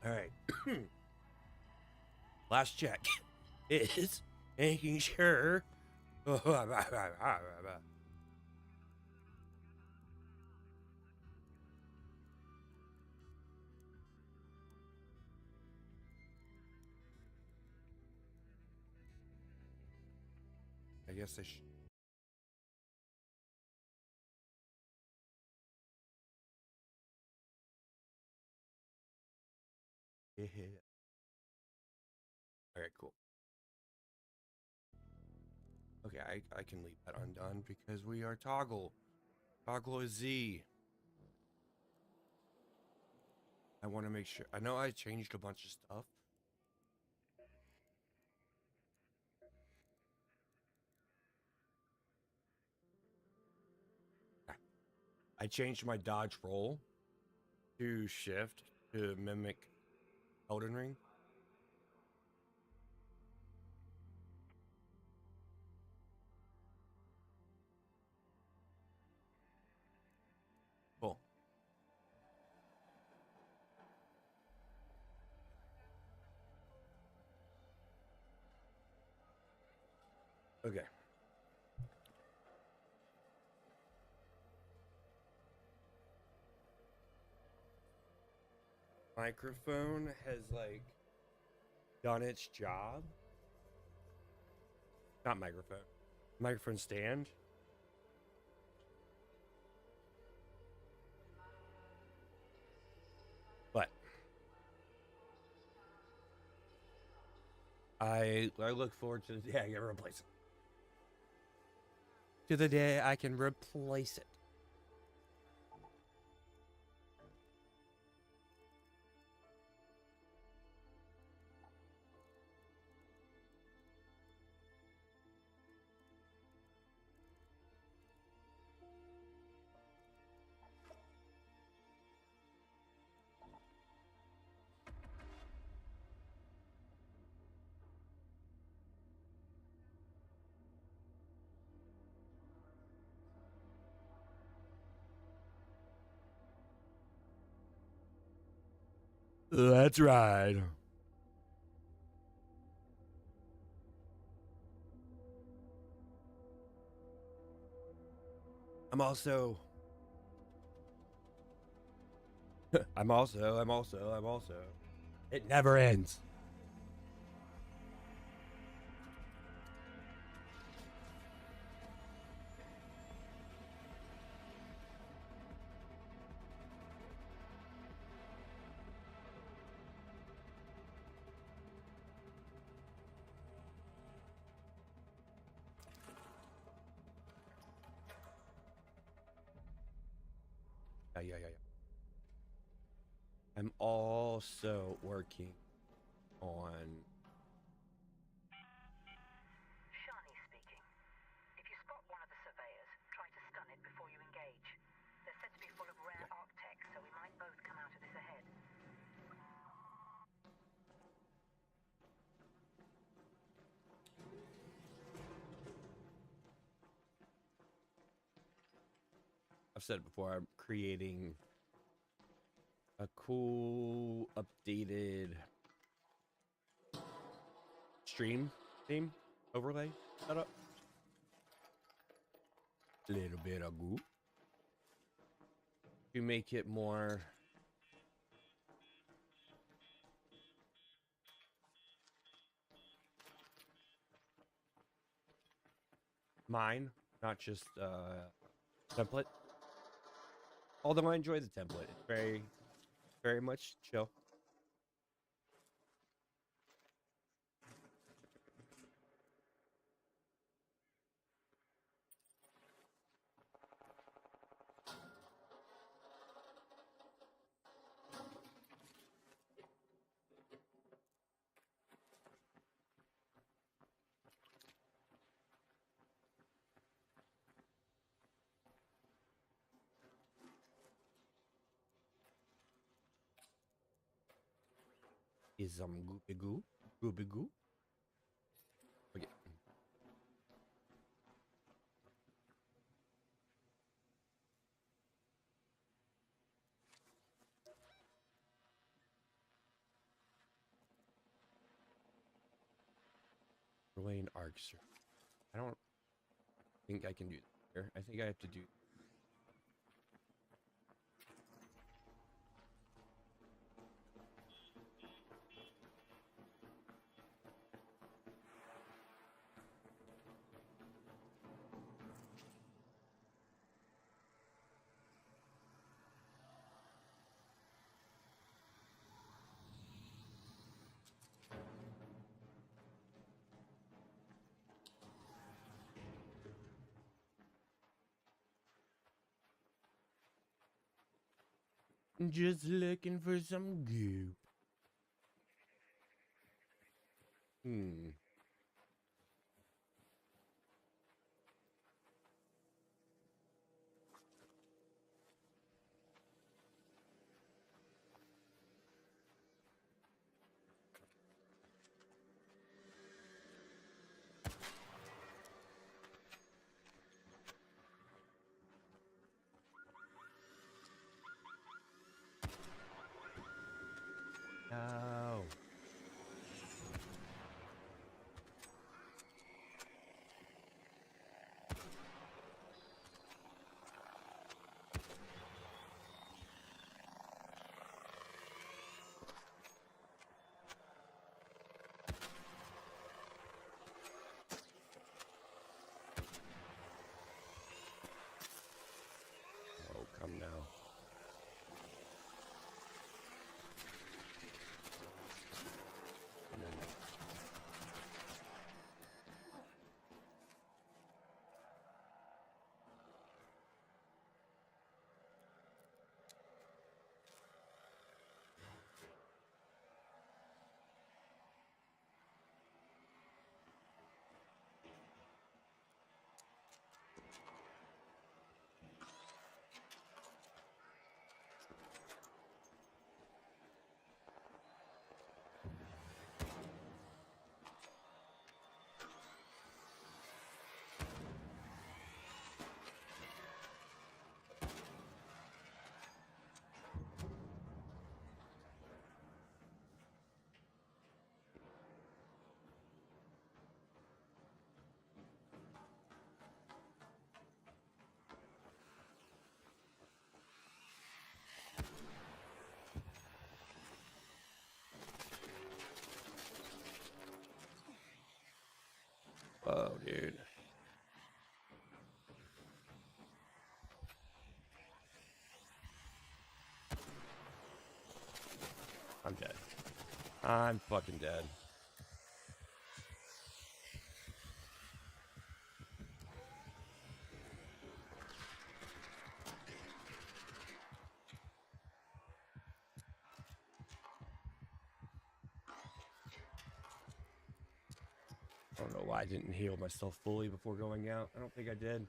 All right. Last check is making sure. I guess I should. Yeah. All right, cool. Okay, I can leave that undone because we are toggle. Toggle is Z. I want to make sure. I know I changed a bunch of stuff. I changed my dodge roll to shift to mimic Elden Ring. Cool. Okay. Microphone has like done its job. Not microphone. Microphone stand. But I look forward to the day I can replace it. To the day I can replace it. That's right. I'm also. I'm also. It never ends. Yeah. I'm also working on.
Shani speaking. If you spot one of the surveyors, try to stun it before you engage. They're said to be full of rare arc tech, so we might both come out of this ahead.
I've said it before. I'm creating a cool, updated stream theme overlay setup. Little bit of goop to make it more mine, not just template. Although I enjoy the template, it's very much chill. Is some goopy goo. Okay. Lane Arcs. I don't think I can do that here. I think I have to do. Just looking for some goop. Hmm. No. Oh, come now. And then whoa, dude. I'm dead. I'm fucking dead. I don't know why I didn't heal myself fully before going out. I don't think I did.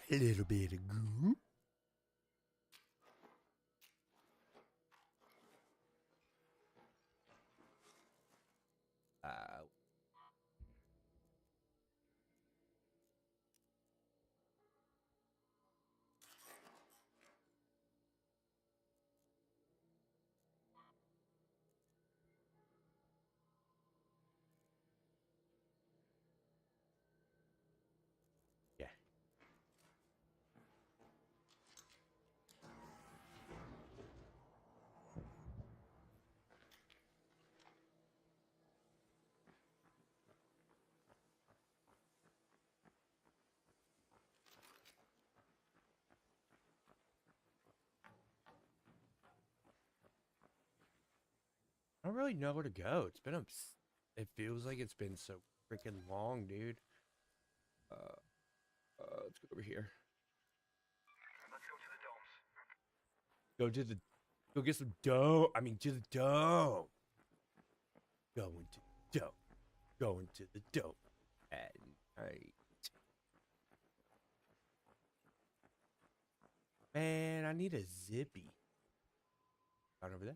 A little bit of goo. Yeah. really know where to go. It's been it feels like it's been so freaking long, dude. Let's go over here. Let's go to the domes. Go get some dough. I mean, to the dome. Going to the dome. Going to the dome at night. Man, I need a zippy. Right over there.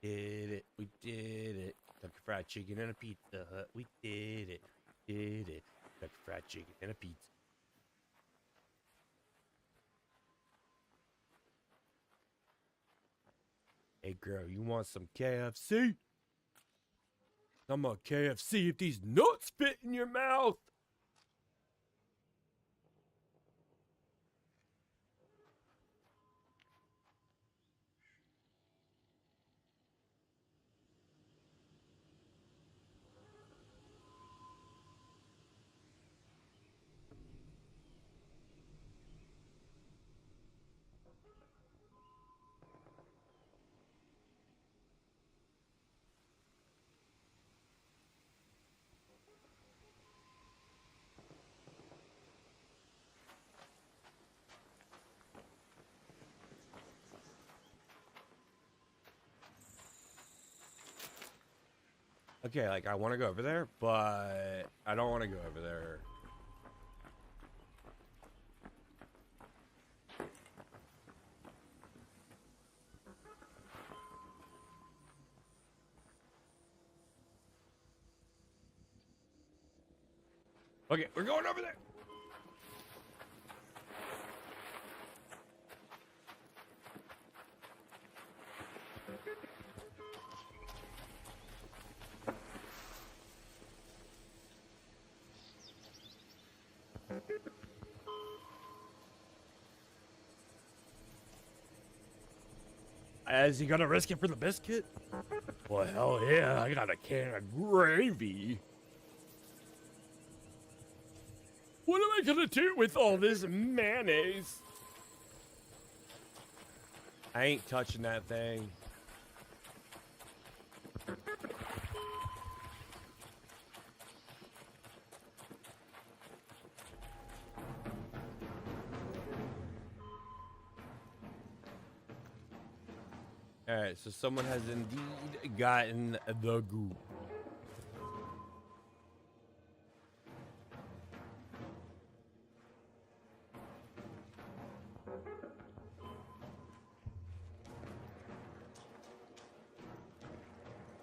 Did it. We did it. Kentucky Fried Chicken and a Pizza Hut. We did it. Did it. Kentucky Fried Chicken and a pizza. Hey girl, you want some KFC? I'm on KFC if these nuts fit in your mouth. Okay, like I want to go over there, but I don't want to go over there. Okay, we're going over there. Is he gonna risk it for the biscuit? Well, hell yeah, I got a can of gravy. What am I gonna do with all this mayonnaise? I ain't touching that thing. Alright, so someone has indeed gotten the goop.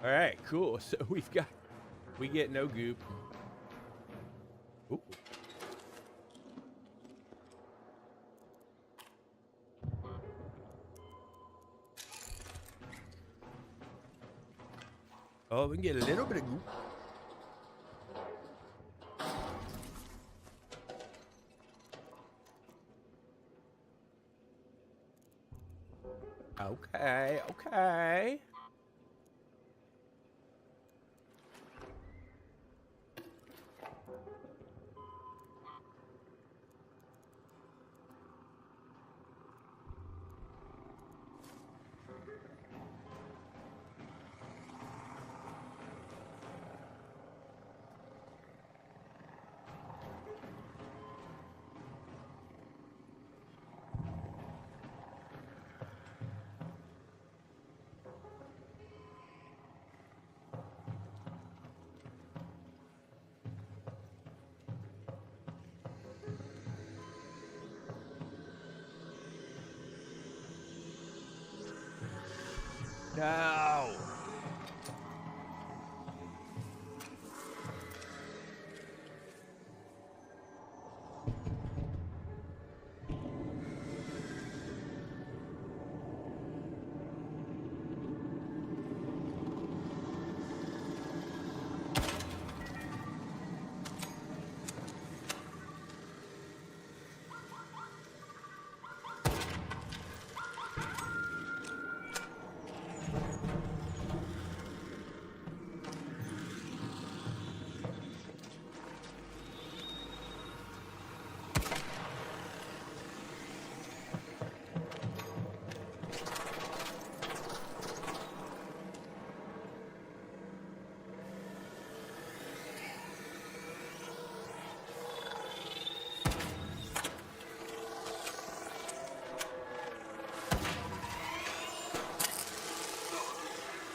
Alright, cool. So we get no goop. Ooh. Oh, we can get a little bit of goop. Okay, okay. No.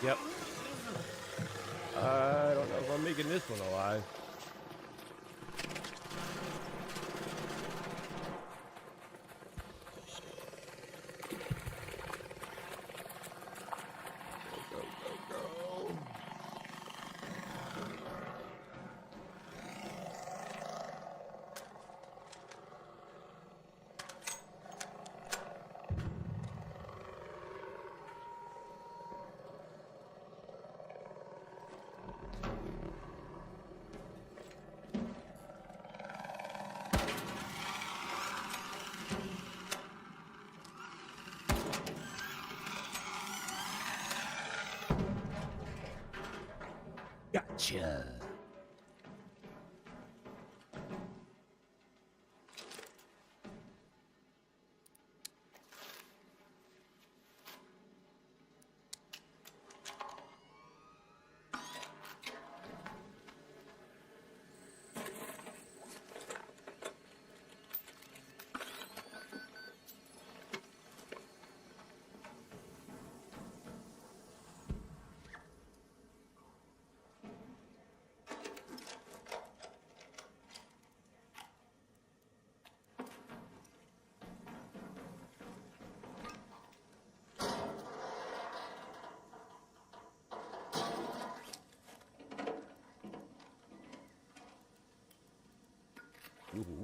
Yep. I don't know if I'm making this one alive. Go, go, go, go. Gotcha.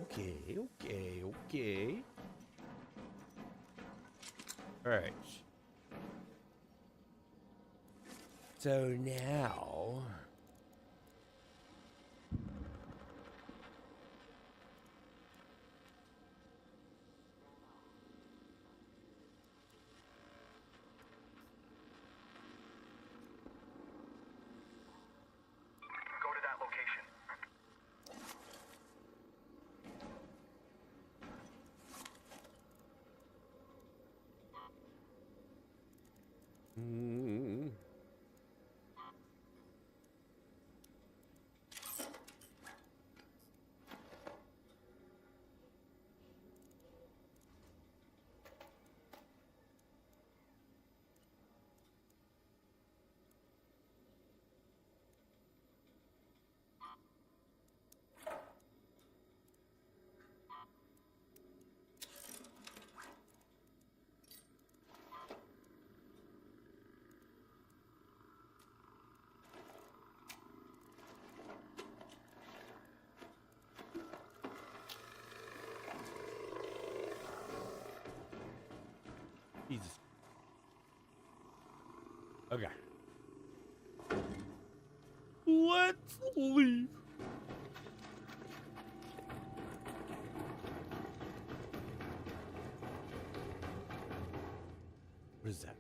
Okay, okay, okay. All right. So now,
Go to that location.
mm, Jesus. Okay. Let's leave. What is that?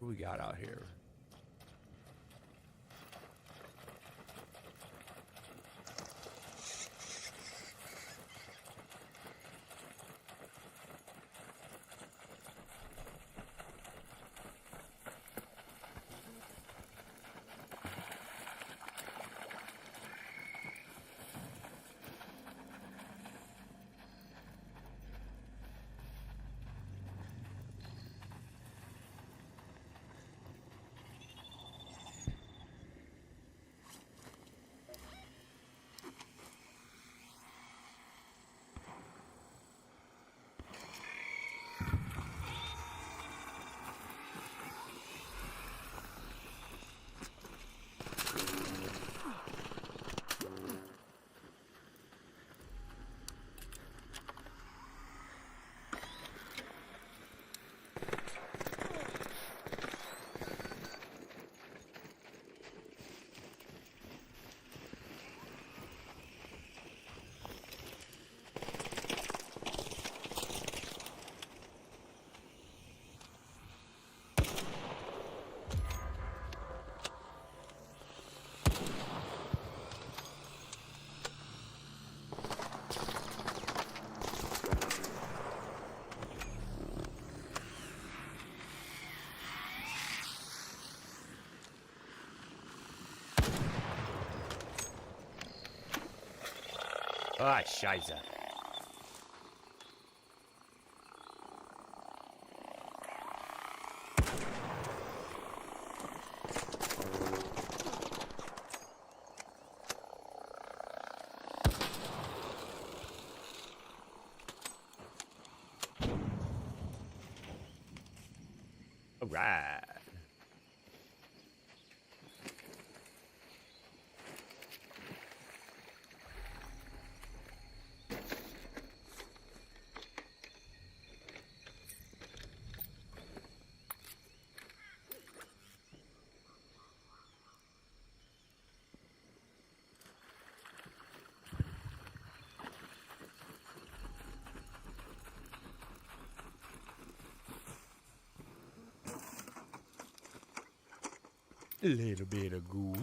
What we got out here? Ah, scheiße. All right. A little bit of goo.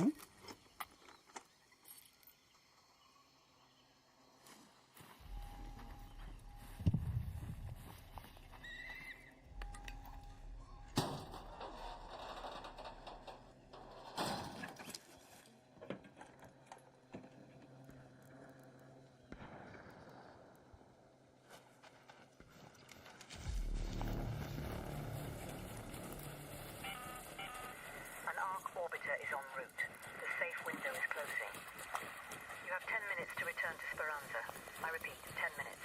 An Ark orbiter is en route. The safe window is closing. You have 10 minutes to return to Speranza. I repeat, 10 minutes.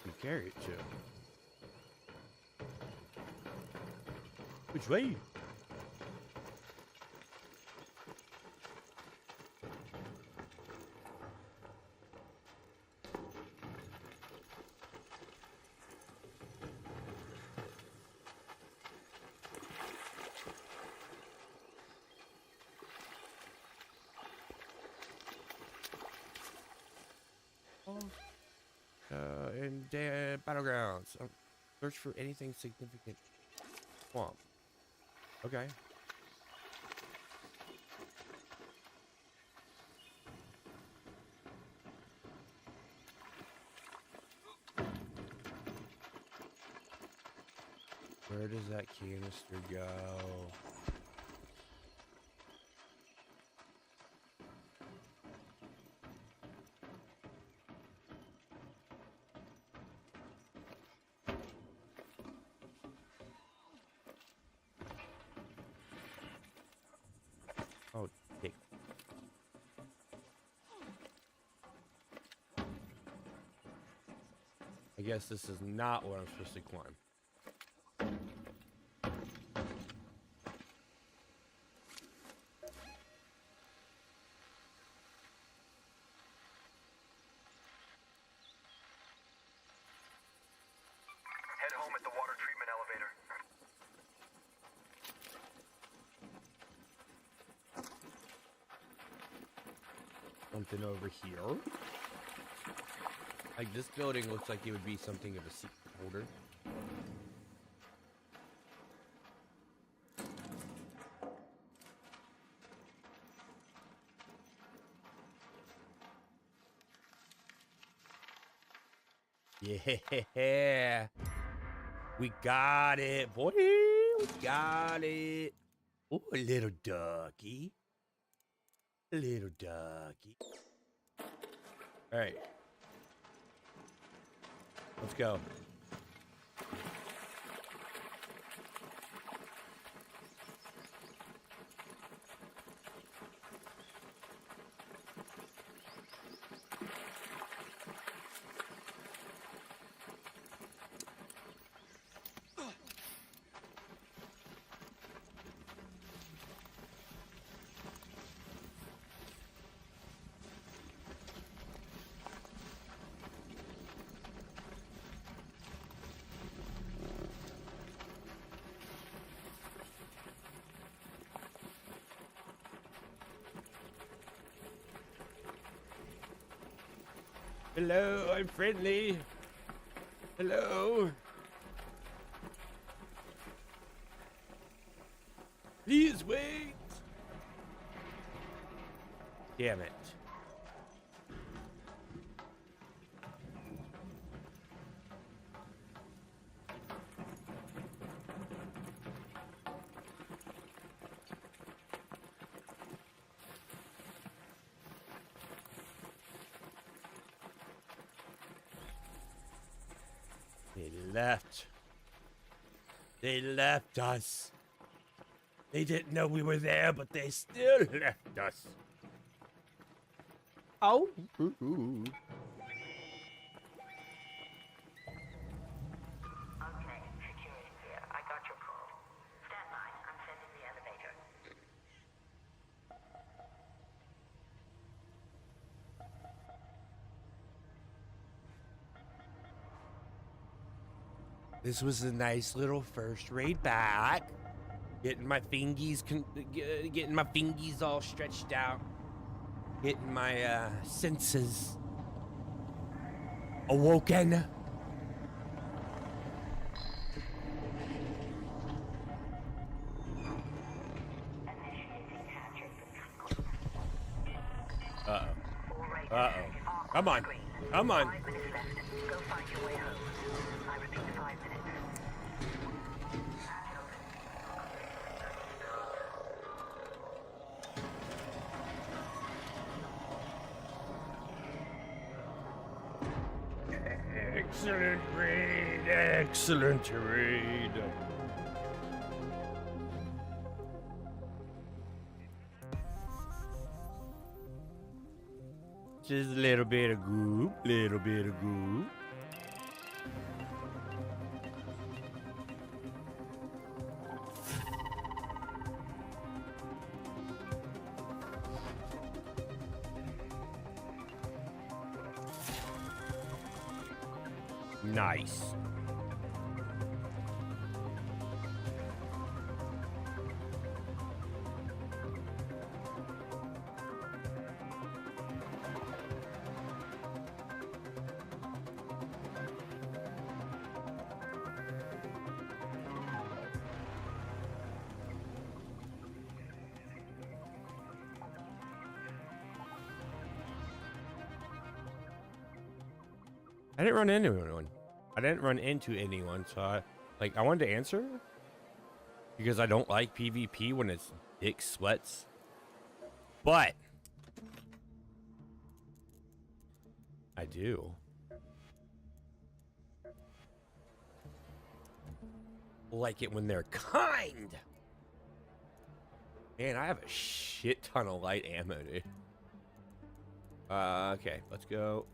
We carry it to. Which way? In battlegrounds. Search for anything significant. Swamp. Okay. Where does that canister go? Oh, dick. I guess this is not what I'm supposed to climb.
Head home at the water treatment elevator.
Something over here. Like, this building looks like it would be something of a secret holder. Yeah. We got it, boy. We got it. Oh, a little ducky. A little ducky. All right. Let's go. Hello, I'm friendly. Hello. Please wait. Damn it. They left. They left us. They didn't know we were there, but they still left us. Oh. Ooh.
Okay, security here. I got your call. Stand by. I'm sending the elevator.
This was a nice little first raid back. Getting my fingies, getting my fingies all stretched out. Getting my senses awoken. Uh-oh. Uh-oh. Come on. Come on.
5 minutes left. Go find your way home. I repeat, 5 minutes.
Excellent raid. Excellent raid. Just a little bit of goop, little bit of goop. Nice. I didn't run into anyone. I didn't run into anyone, so I wanted to answer because I don't like PvP when it's dick sweats. But I do. Like it when they're kind. Man, I have a shit ton of light ammo, dude. Okay, let's go.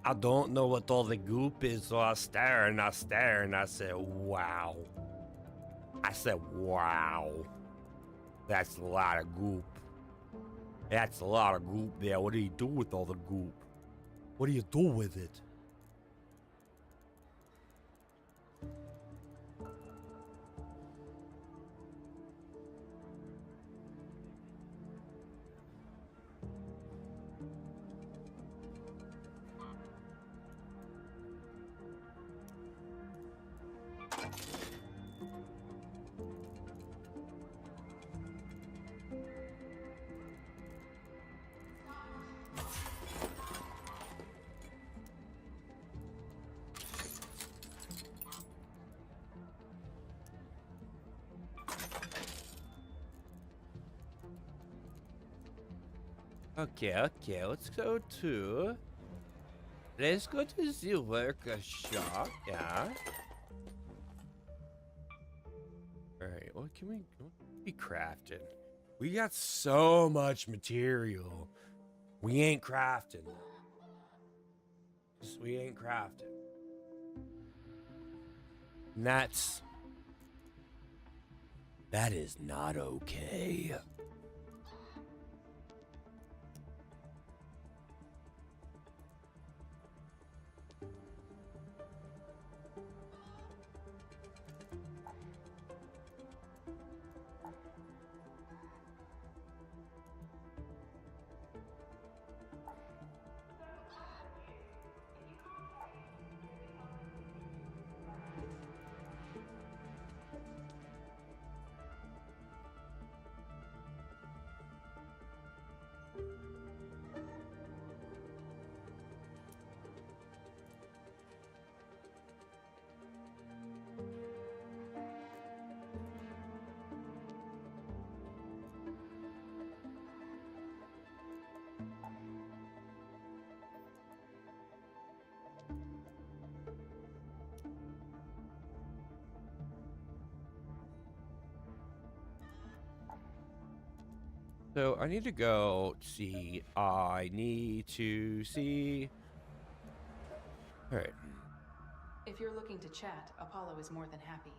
I don't know what all the goop is, so I stare and I stare and I said, wow. I said, wow. That's a lot of goop. That's a lot of goop there. What do you do with all the goop? What do you do with it? Okay, let's go to the worker shop, yeah. Alright, what can we crafted? We got so much material. We ain't crafting. We ain't crafting. And that is not okay. So I need to go see. I need to see. All right.
If you're looking to chat, Apollo is more than happy.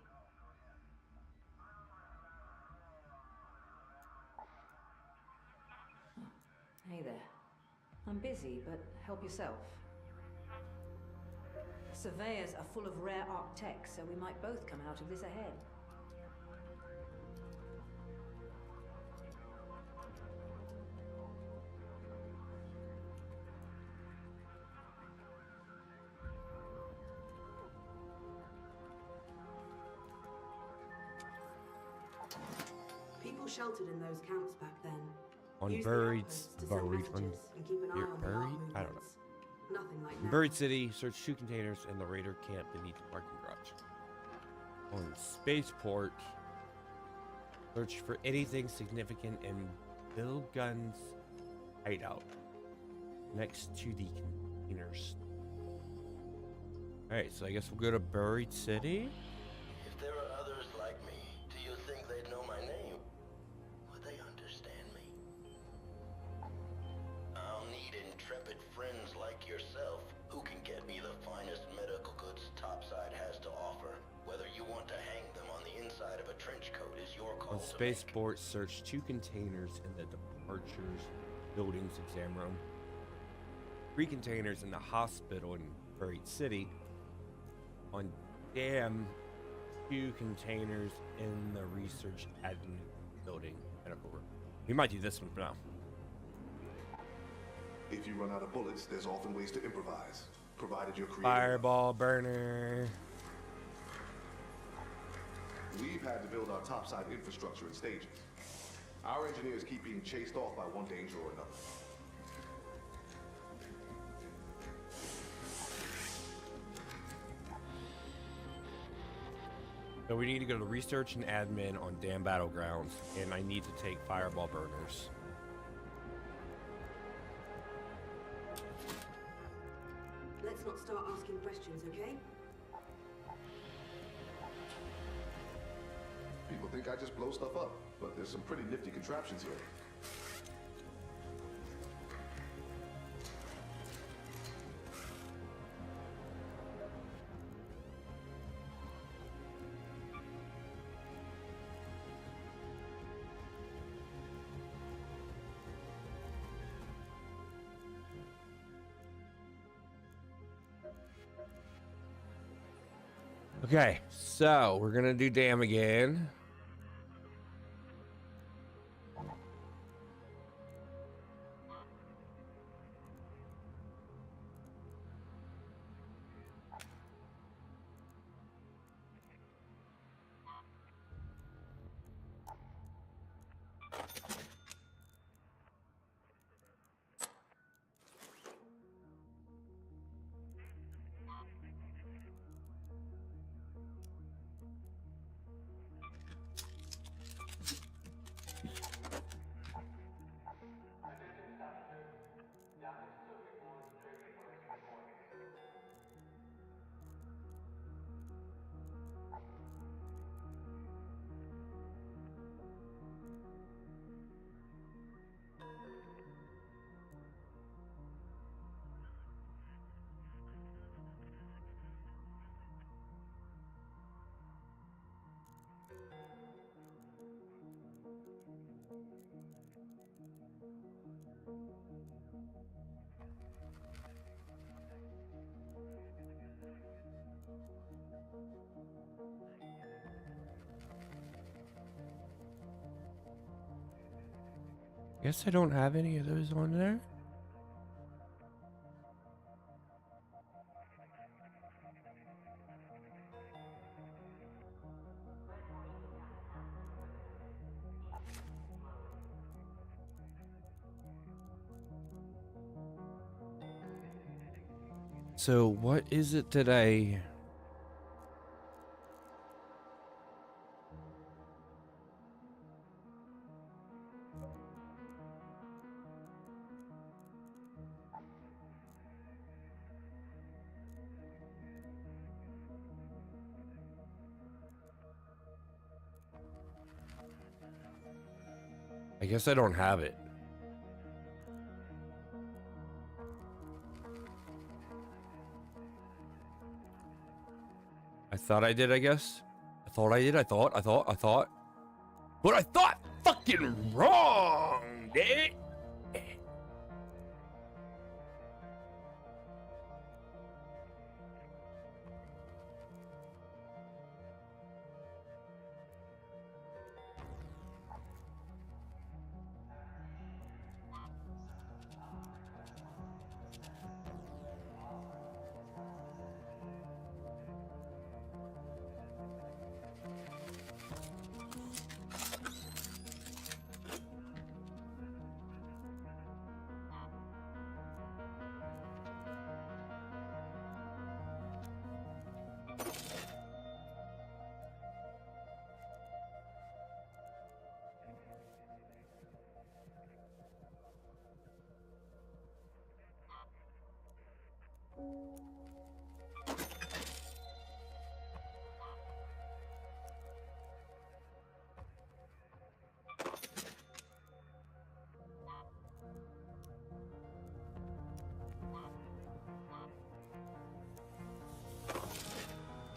Hey there. I'm busy, but help yourself. Surveyors are full of rare arc tech, so we might both come out of this ahead.
People sheltered in those camps back then.
On
Used the
buried,
outposts to send
buried,
messages and keep an eye on the
buried.
mob
I don't know.
movements. Nothing like now.
Buried City. Search 2 containers in the raider camp beneath the parking garage. On Spaceport. Search for anything significant in Bill Gunn's hideout next to the containers. All right, so I guess we'll go to Buried City.
If there are others like me, do you think they'd know my name? Would they understand me? I'll need intrepid friends like yourself who can get me the finest medical goods Topside has to offer. Whether you want to hang them on the inside of a trench coat is your call.
On Spaceport, search 2 containers in the departures building's exam room. 3 containers in the hospital in Buried City. On Dam, 2 containers in the research admin building medical room. We might do this one for now.
If you run out of bullets, there's often ways to improvise, provided you're creative.
Fireball burner.
We've had to build our topside infrastructure in stages. Our engineers keep being chased off by one danger or another.
So we need to go to research and admin on Dam Battlegrounds, and I need to take fireball burners.
Let's not start asking questions, okay?
People think I just blow stuff up, but there's some pretty nifty contraptions here.
Okay, so we're gonna do dam again. Guess I don't have any of those on there. So what is it today? I guess I don't have it. I thought I did, I guess. I thought I did. I thought. But I thought fucking wrong, dude.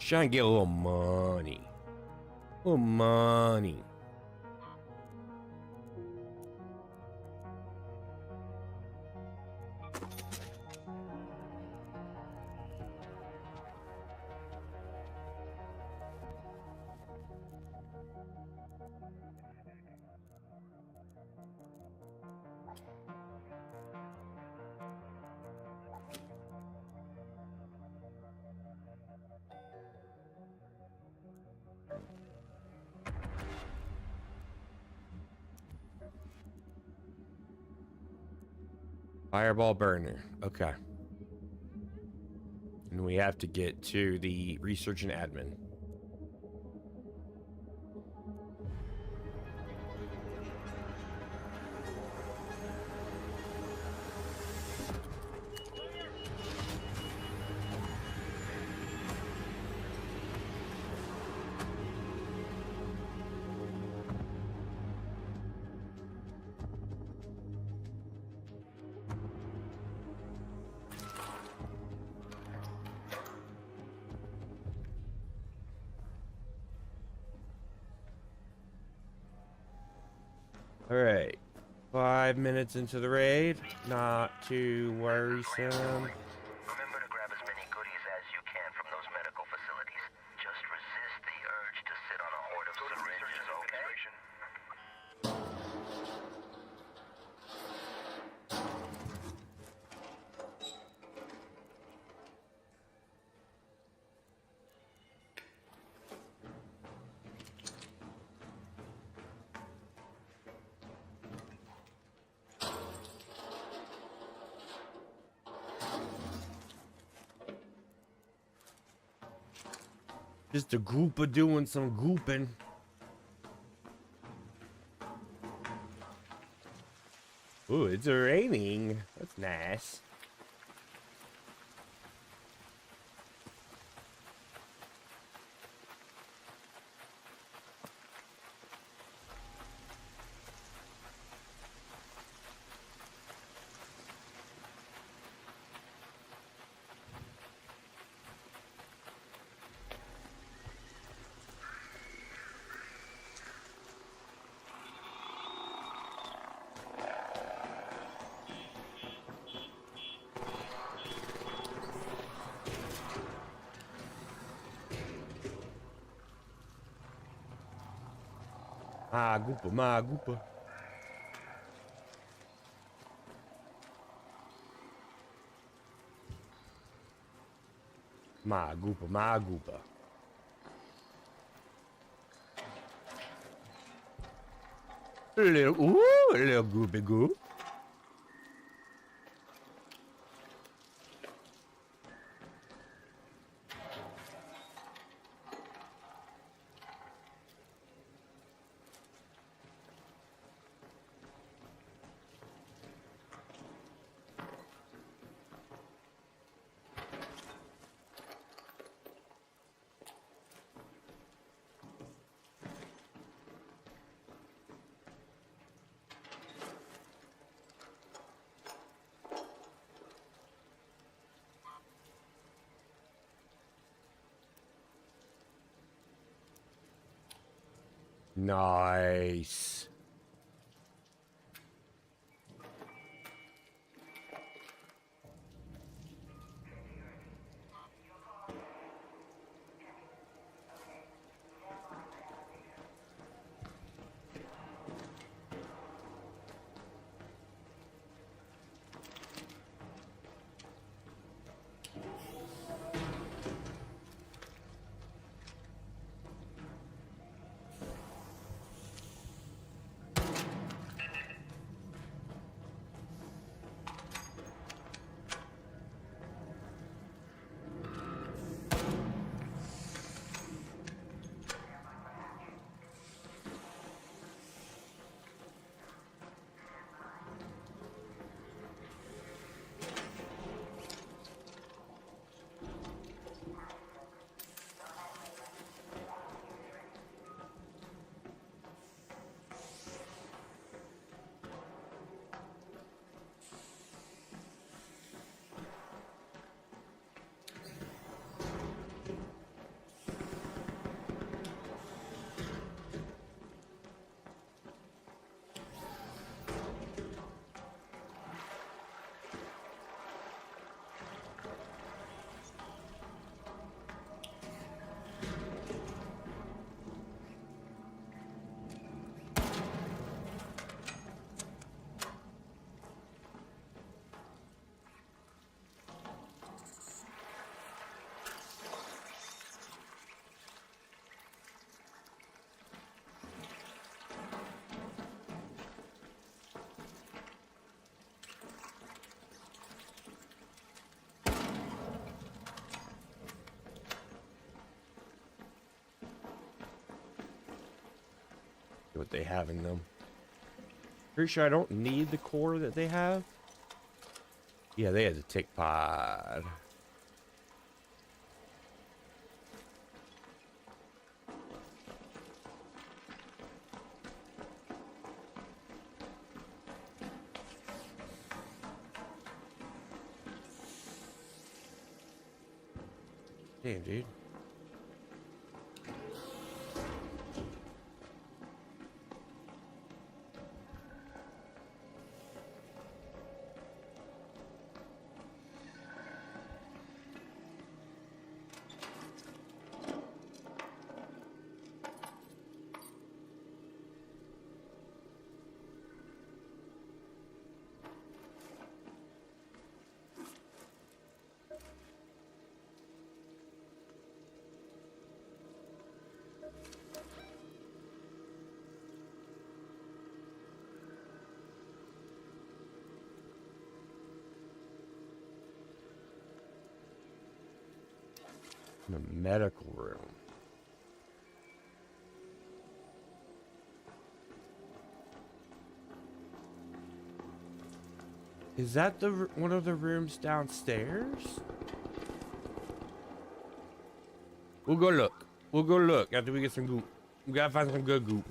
Trying to get a little money. A little money. Fireball burner. Okay. And we have to get to the research and admin. All right, 5 minutes into the raid, not too worrisome.
Remember to grab as many goodies as you can from those medical facilities. Just
Just a group of doing some gooping. Ooh, it's raining. That's nice. Magupa, magupa. Magupa, magupa. A little goopy goop. Nice. What they have in them. Pretty sure I don't need the core that they have. Yeah, they had the tick pod. Damn, dude. In a medical room. Is that one of the rooms downstairs? We'll go look. We'll go look after we get some goop. We gotta find some good goop.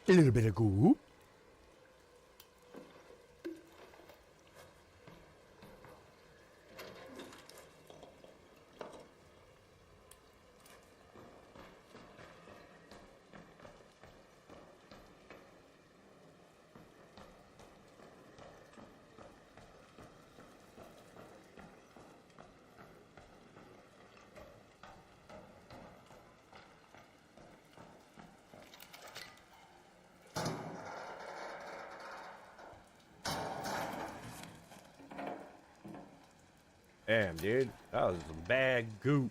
A little bit of goop. Damn, dude. That was some bad goop.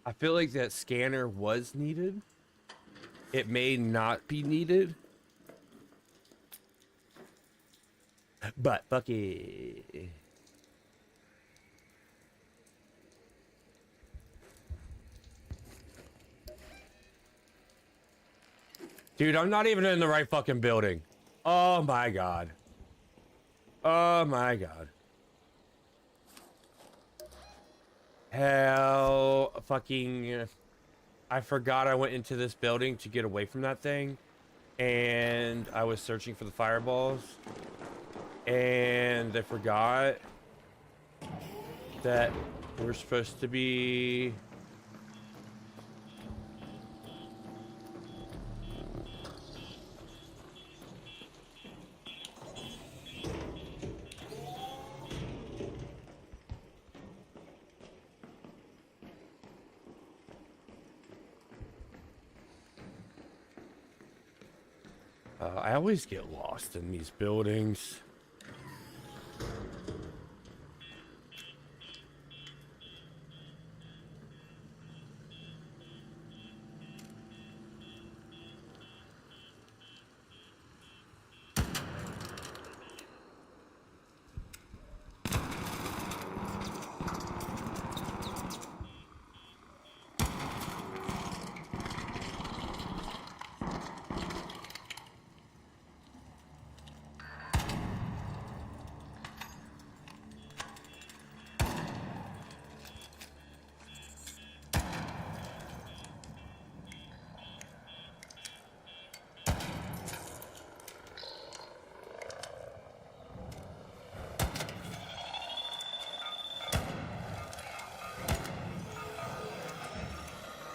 I feel like that scanner was needed. It may not be needed. But fuck it. Dude, I'm not even in the right fucking building. Oh my god. Oh my god. Hell fucking... I forgot I went into this building to get away from that thing. And I was searching for the fireballs. And I forgot that we're supposed to be... I always get lost in these buildings.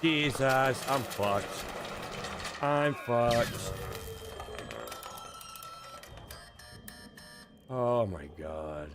Jesus, I'm fucked. I'm fucked. Oh my god.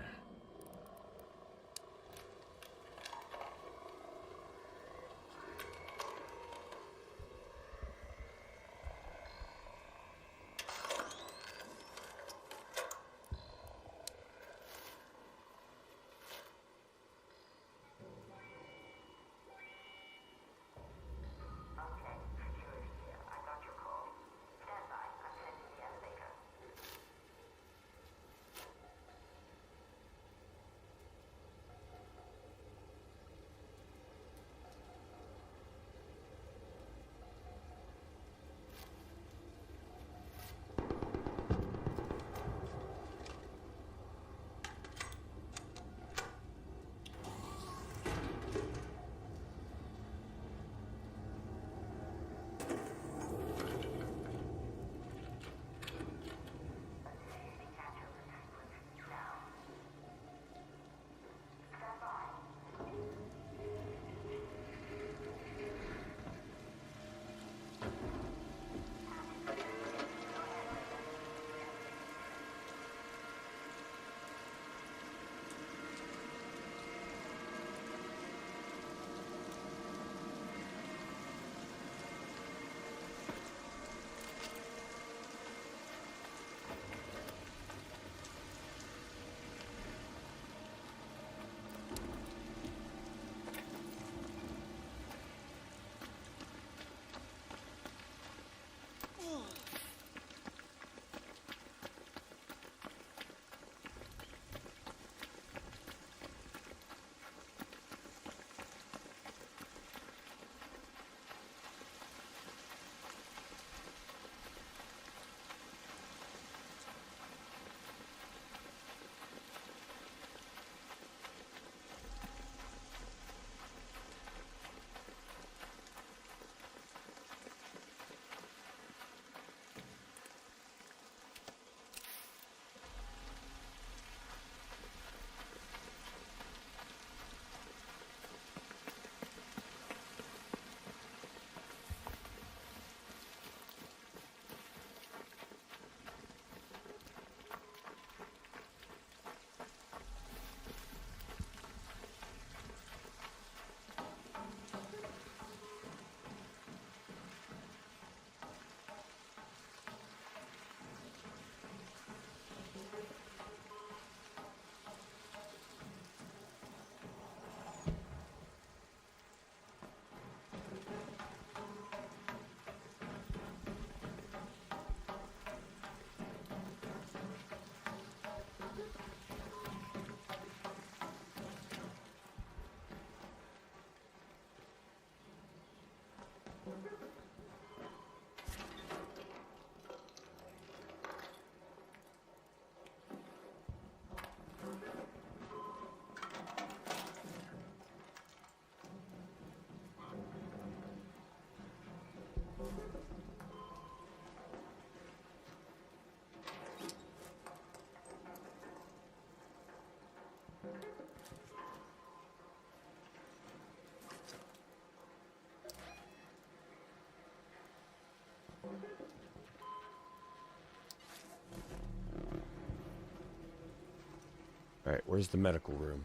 Alright, where's the medical room?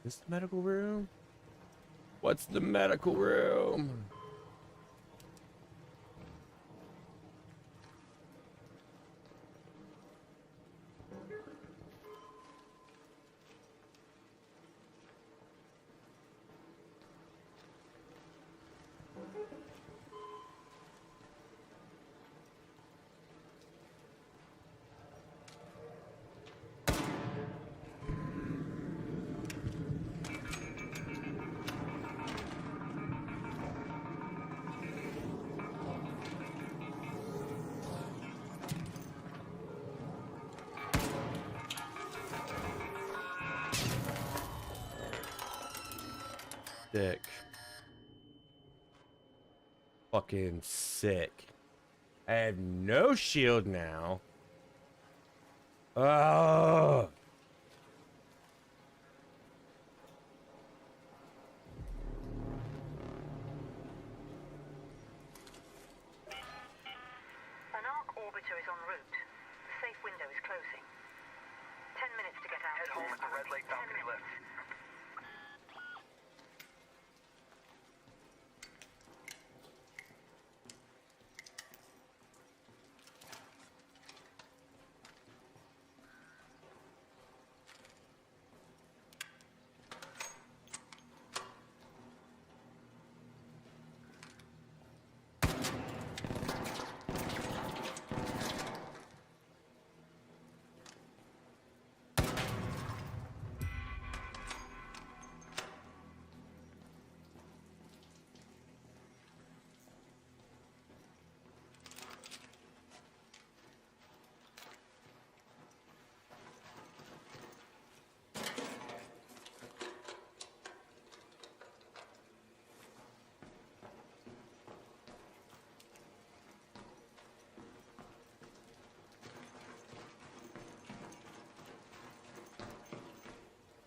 Is this the medical room? What's the medical room? Sick. Fucking sick. I have no shield now. Oh.
An arc orbiter is en route. The safe window is closing. 10 minutes to get out.
Head home at the Red Lake balcony lift.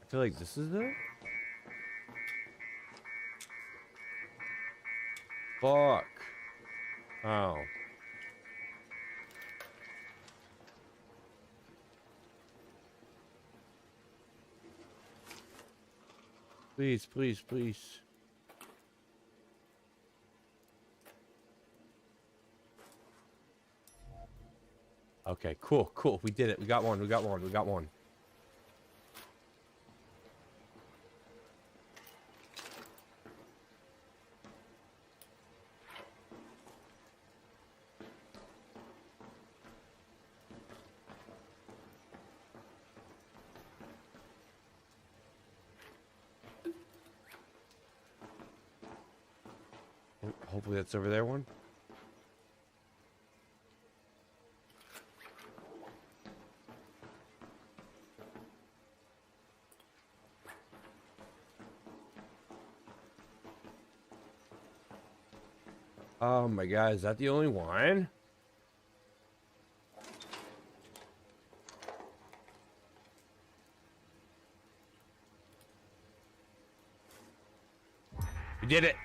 I feel like this is it. Fuck. Oh. Please, please, please. Okay, cool, cool. We did it. We got one. We got one. We got one. Hopefully that's over there one. Oh my god, is that the only one? We did it!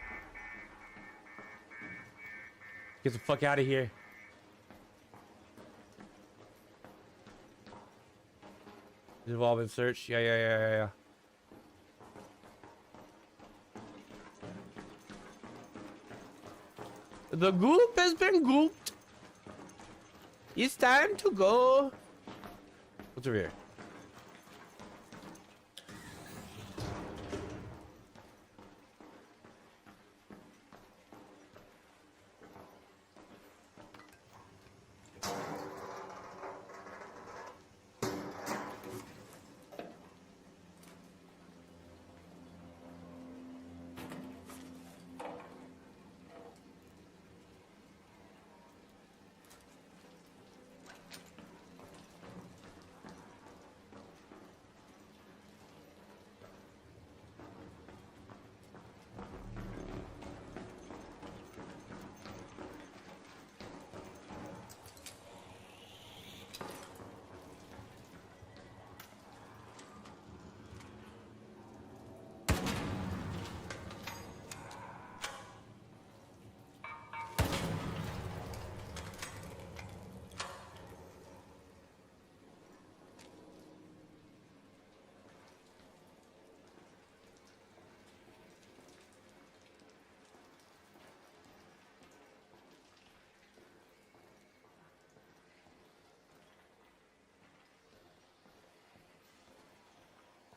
Get the fuck out of here. They've all been searched? Yeah. The goop has been gooped. It's time to go. What's over here?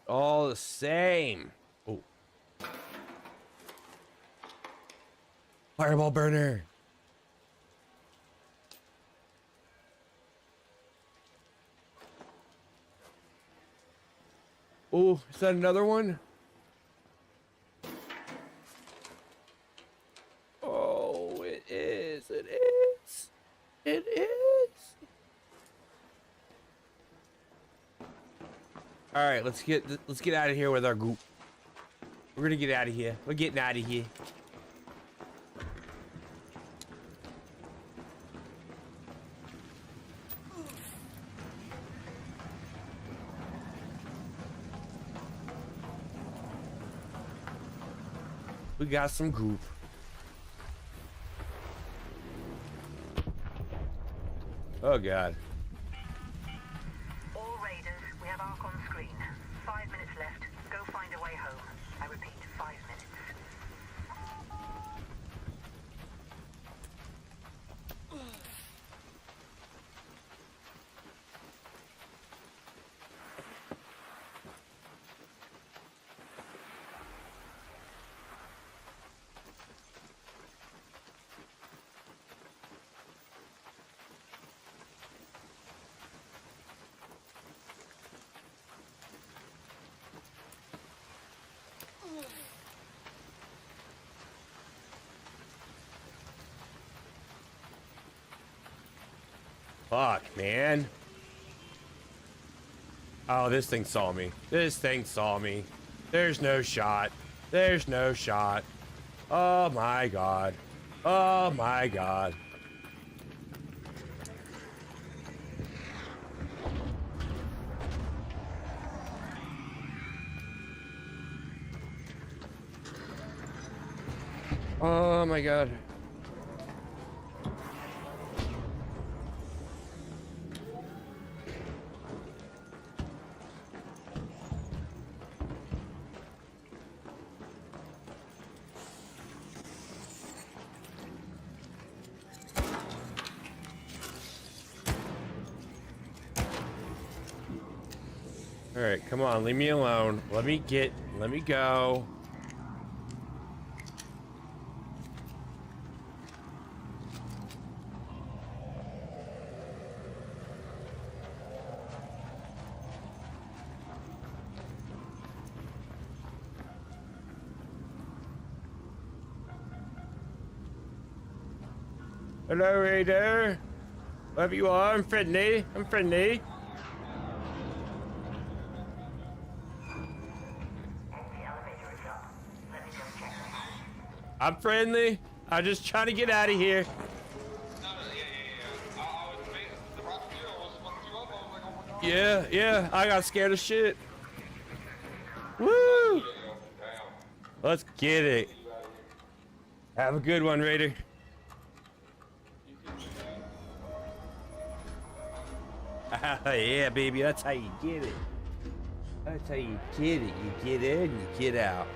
all the same. Oh. Fireball burner. Oh, is that another one? Oh, it is. It is. It is. All right, let's get out of here with our group. We're gonna get out of here. We're getting out of here. We got some goop. Oh god.
All raiders, we have Ark on screen. 5 minutes left. Go find a way home. I repeat, 5 minutes.
Fuck, man. Oh, this thing saw me. This thing saw me. There's no shot. There's no shot. Oh my god. Oh my god. Oh my god. All right, come on, leave me alone. Let me go. Hello, Raider. Wherever you are, I'm friendly. I'm friendly. I'm friendly. I'm just trying to get out of here. Yeah, I got scared of shit. Woo! Let's get it. Have a good one, Raider. Yeah, baby, that's how you get it. That's how you get it. You get in, you get out.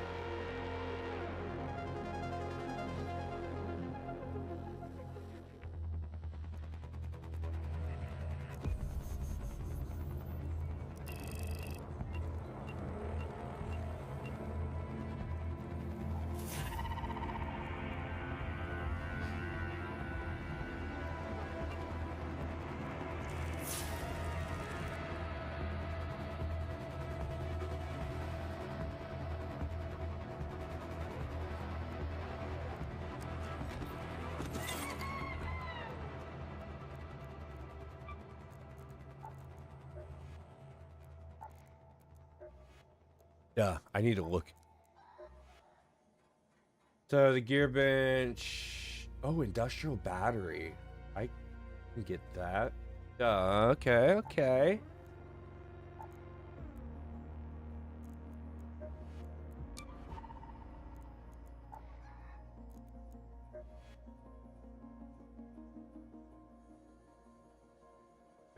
Yeah, I need to look. So the gear bench. Oh, industrial battery. I can get that. Okay, okay.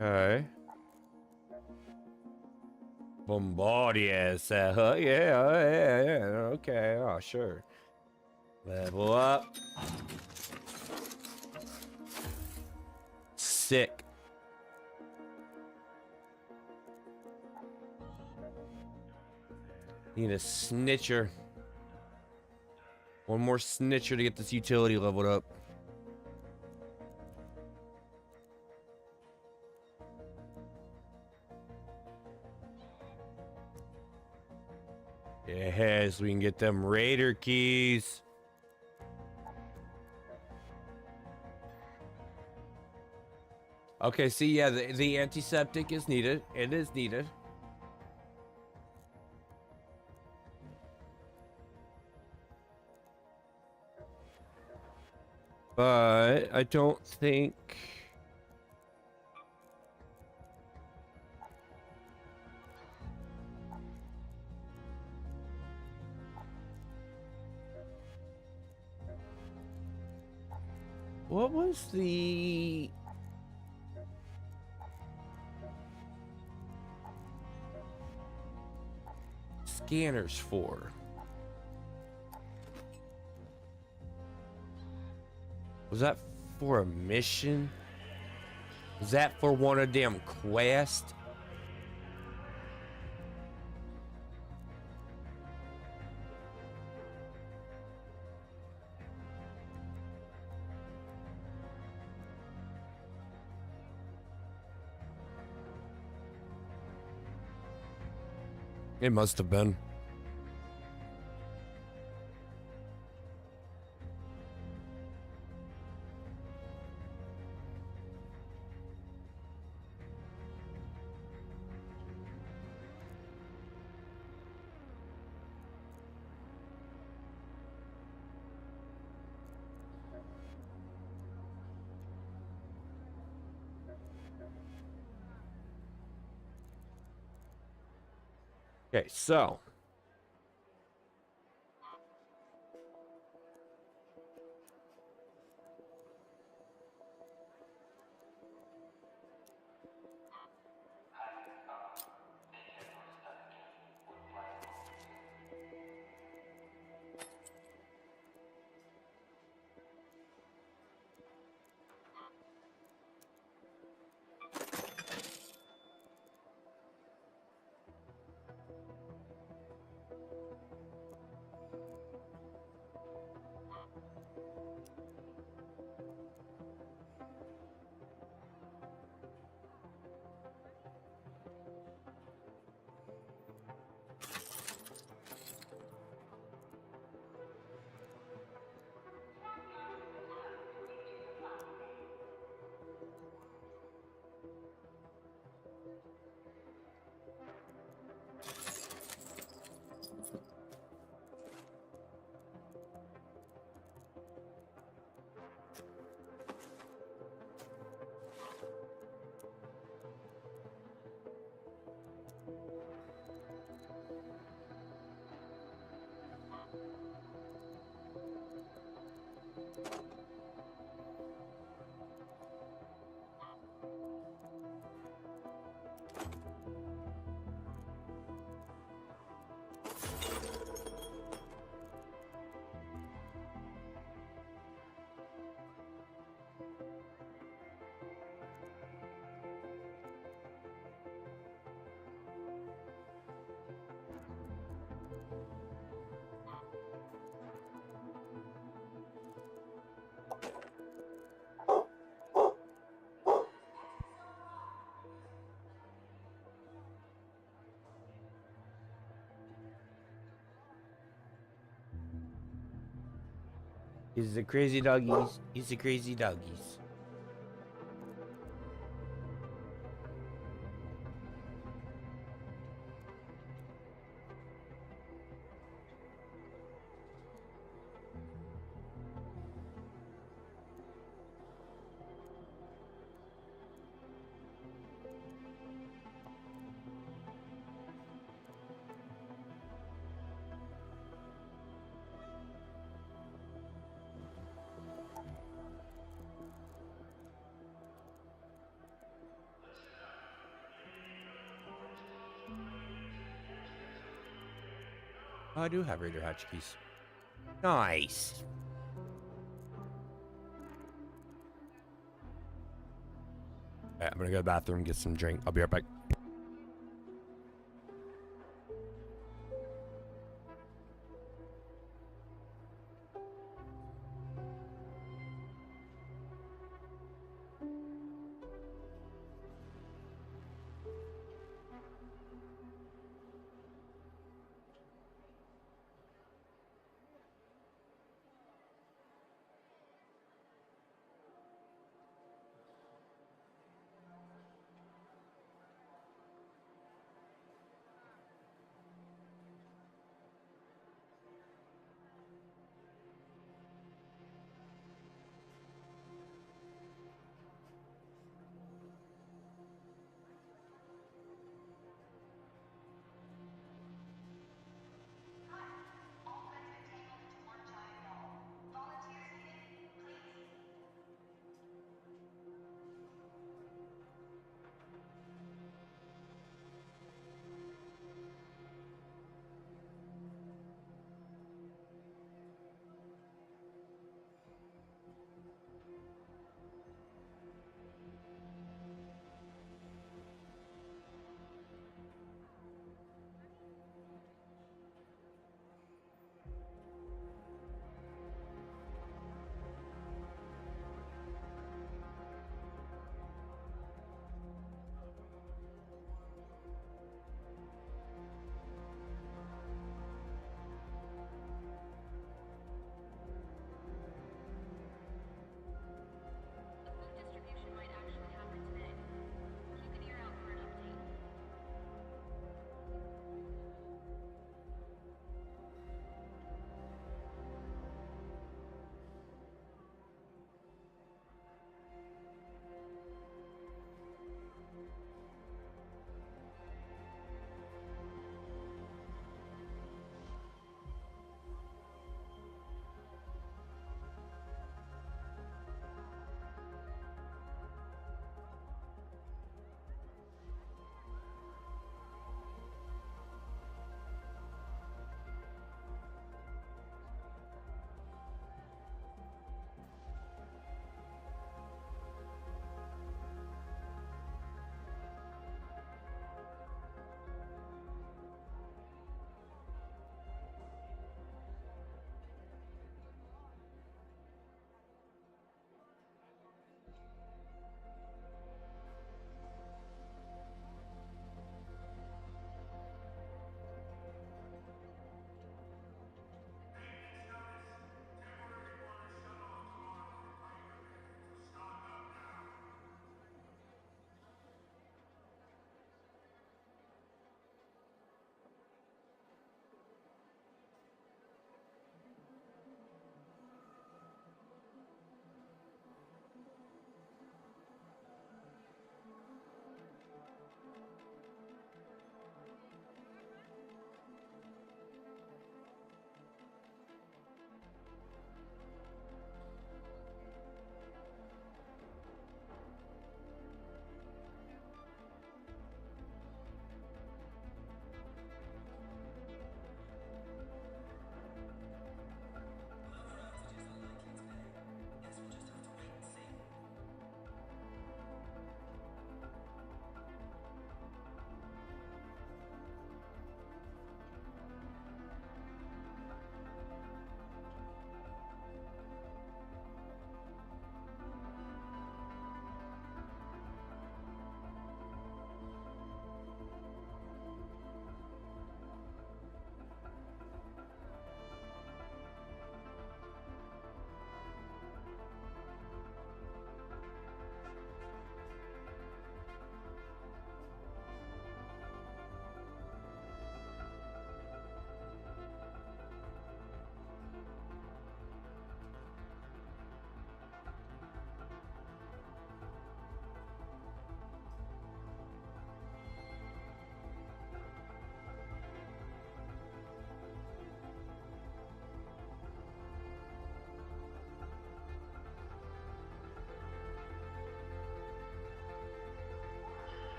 Okay. Bombardiers. Yeah. Okay. Oh, sure. Level up. Sick. Need a snitcher. One more snitcher to get this utility leveled up. Yes, we can get them raider keys. Okay, see, yeah, the antiseptic is needed. It is needed. But I don't think... What was the... scanners for? Was that for a mission? Was that for one of them quests? It must have been. Okay, so he's the crazy doggies. He's the crazy doggies. Oh, I do have Raider Hatch keys. Nice. Alright, I'm gonna go to the bathroom, get some drink. I'll be right back.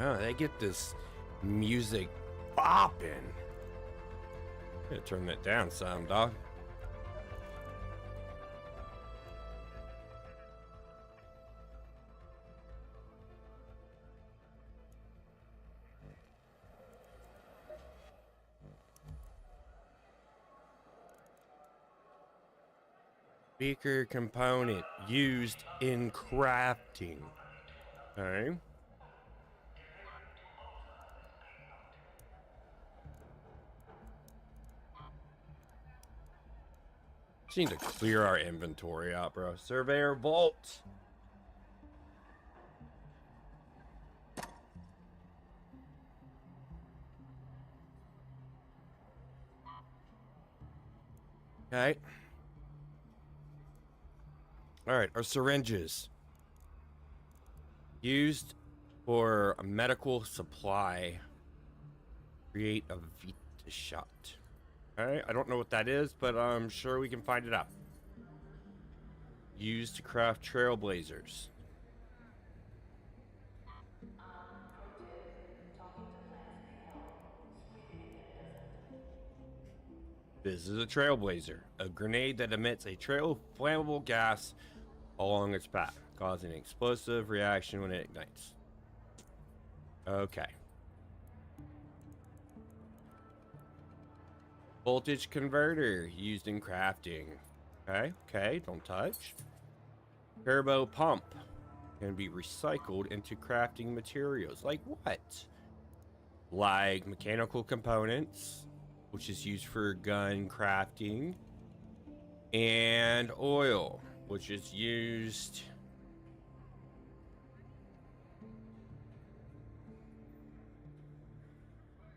Oh, they get this music bopping. Gotta turn that down some, dog. Speaker component used in crafting. Okay. Just need to clear our inventory out, bro. Surveyor vault. Okay. All right, our syringes used for a medical supply. Create a Vita shot. Okay, I don't know what that is, but I'm sure we can find it out. Used to craft trailblazers. This is a trailblazer, a grenade that emits a trail of flammable gas along its path, causing an explosive reaction when it ignites. Okay. Voltage converter used in crafting. Okay, don't touch. Turbo pump can be recycled into crafting materials. Like what? Like mechanical components, which is used for gun crafting, and oil, which is used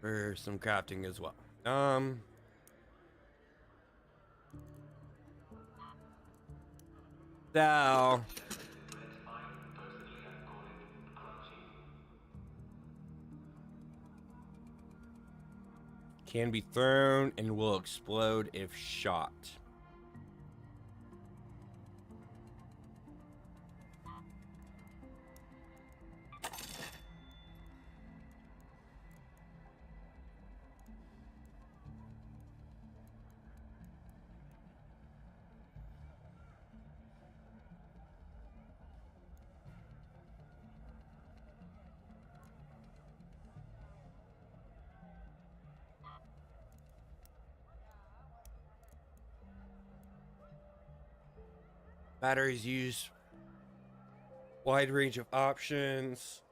for some crafting as well. So can be thrown and will explode if shot. Batteries use wide range of options.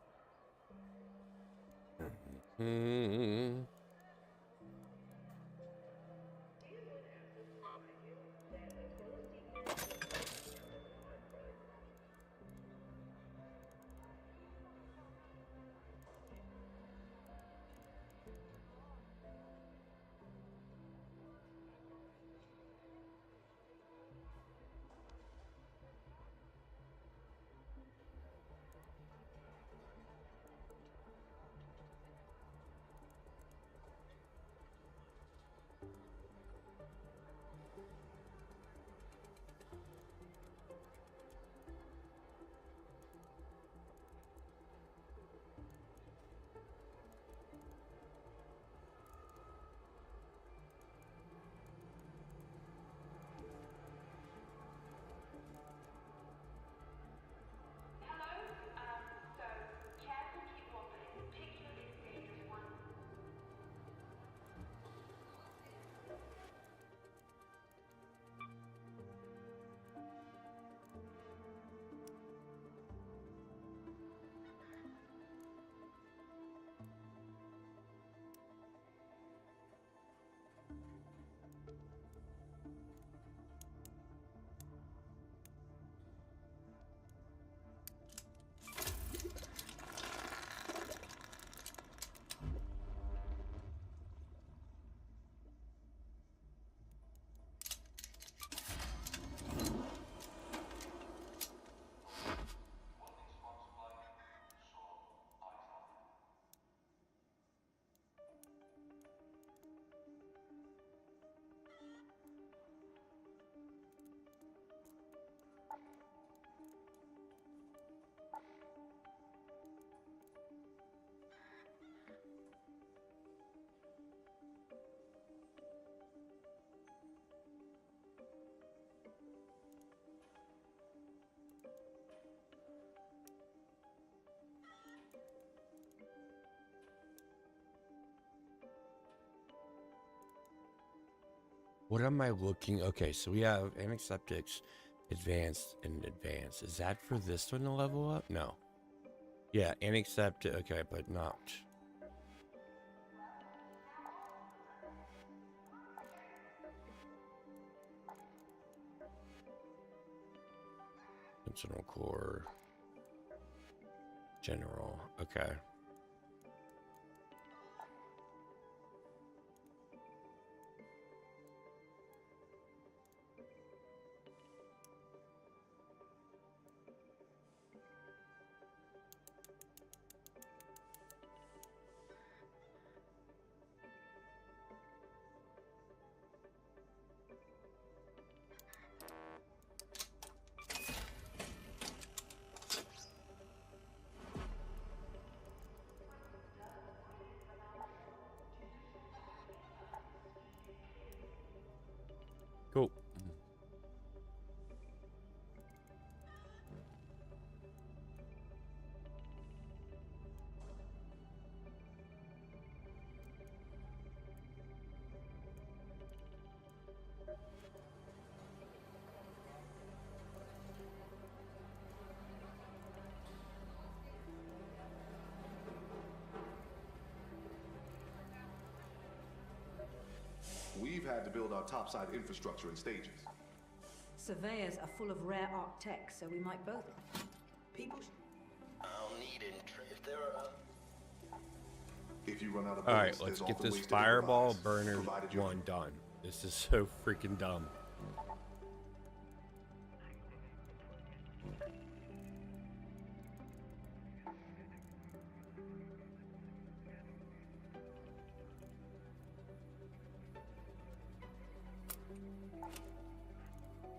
What am I looking? Okay, so we have antiseptics, advanced, and advanced. Is that for this one to level up? No. Yeah, antiseptic. Okay, but not. Sentinel core. General. Okay. Cool.
We've had to build our topside infrastructure in stages.
Surveyors are full of rare arc tech, so we might both.
People.
I'll need if there are.
If you run out of
All right,
bullets,
let's
there's
get
often
this
ways to
fireball
improvise,
burner
provided you're-
one done. This is so freaking dumb.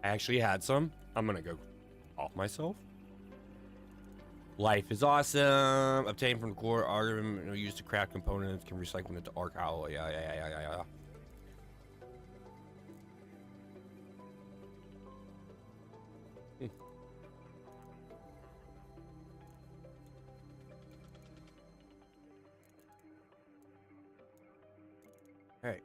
I actually had some. I'm gonna go off myself. Life is awesome. Obtained from the core item used to craft components. Can recycle into arc alloy. Yeah. All right.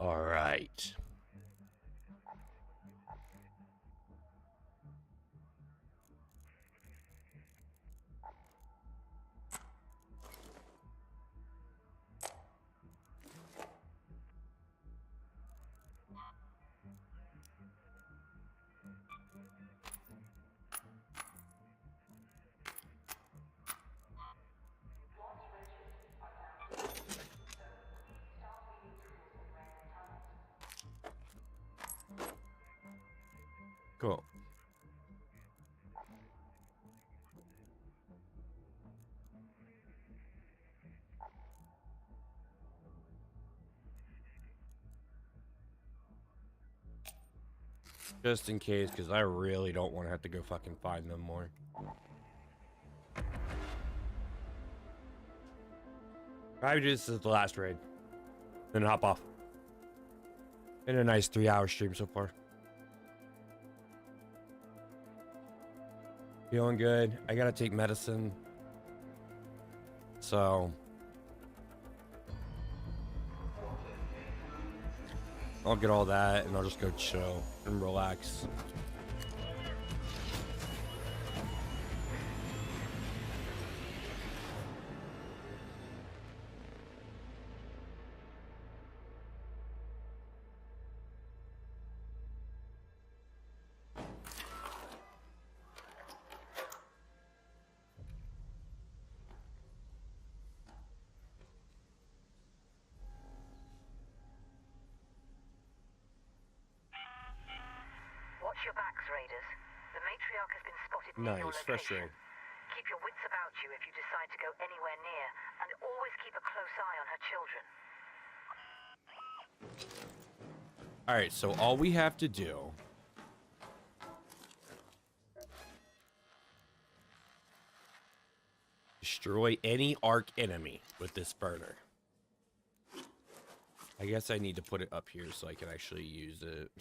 All right. Cool. Just in case, because I really don't want to have to go fucking find them more. Probably this is the last raid. Then hop off. Been a nice 3-hour stream so far. Feeling good. I gotta take medicine. So I'll get all that and I'll just go chill and relax.
Watch your backs, Raiders. The matriarch has been spotted near your
Nice, fresh
location.
raid.
Keep your wits about you if you decide to go anywhere near, and always keep a close eye on her children.
Alright, so all we have to do destroy any arc enemy with this burner. I guess I need to put it up here so I can actually use it.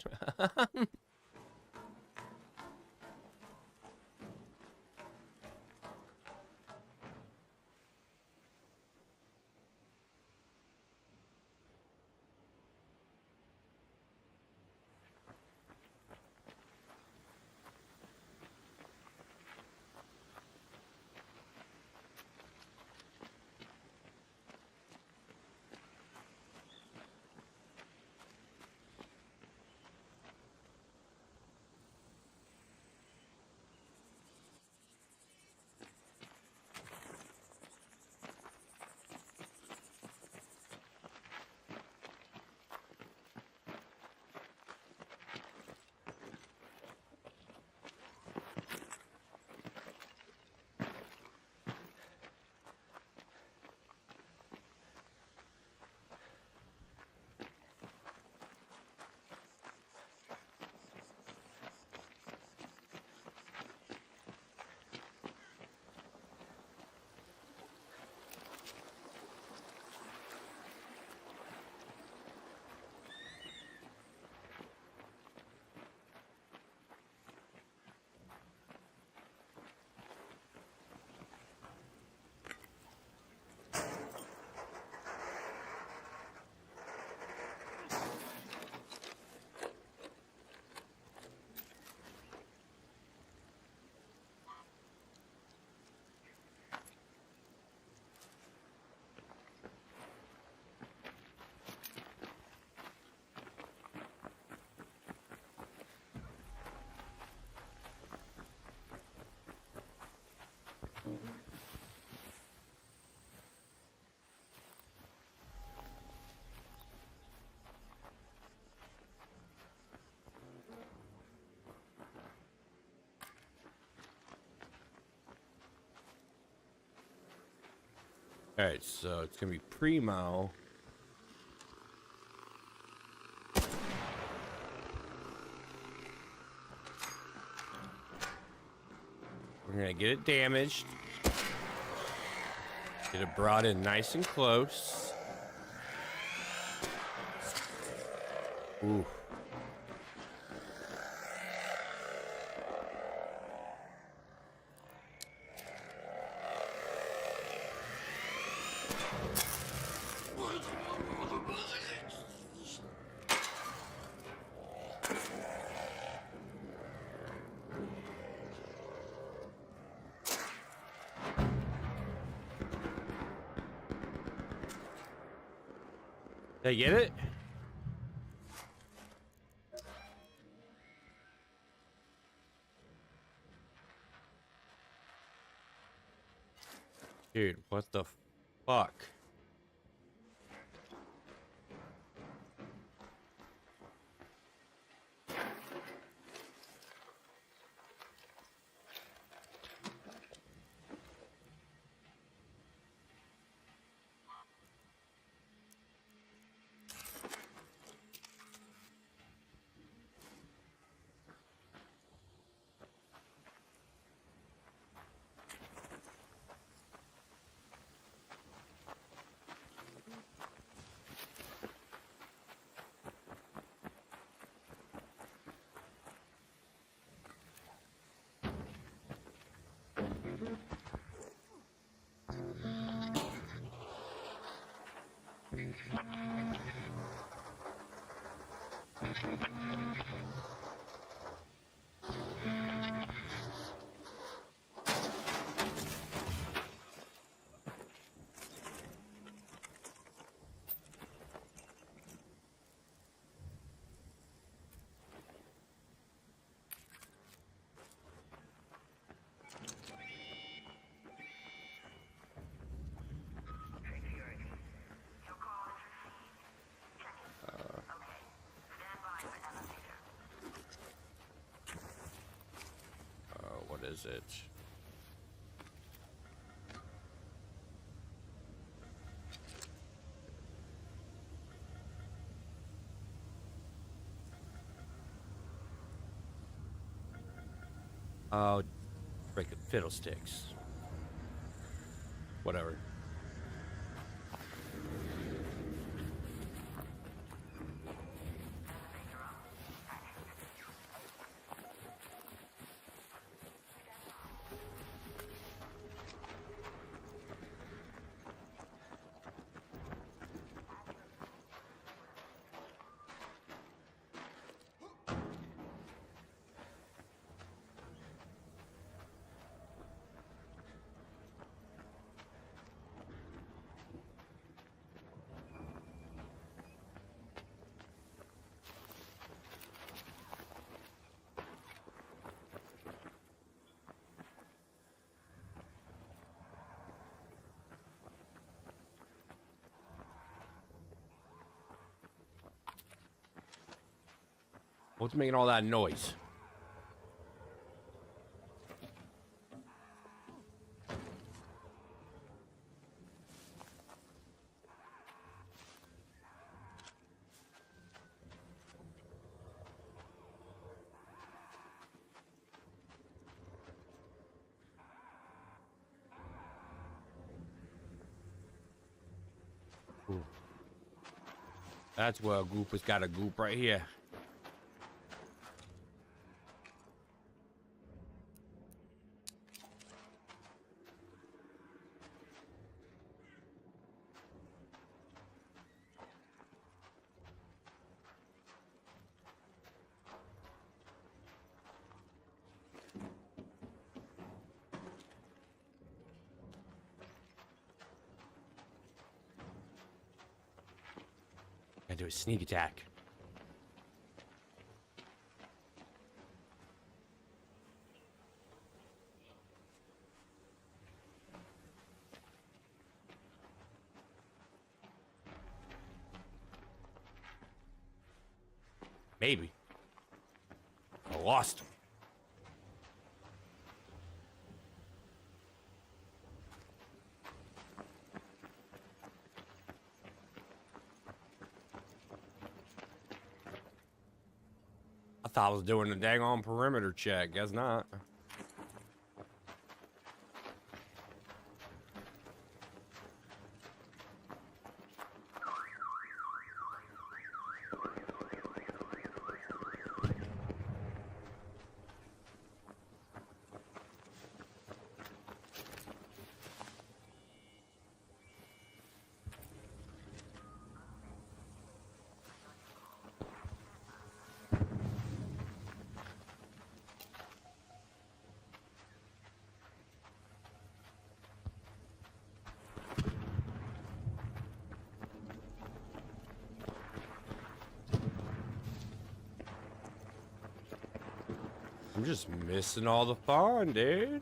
Alright, so it's gonna be Primo. We're gonna get it damaged. Get it brought in nice and close. Ooh. Did I get it? Dude, what the fuck? What is it? Oh, freaking fiddlesticks. Whatever. What's making all that noise? Ooh. That's where a goop has got a goop right here. Gotta do a sneak attack. Maybe. I lost him. I thought I was doing a dang on perimeter check. Guess not. I'm just missing all the fun, dude.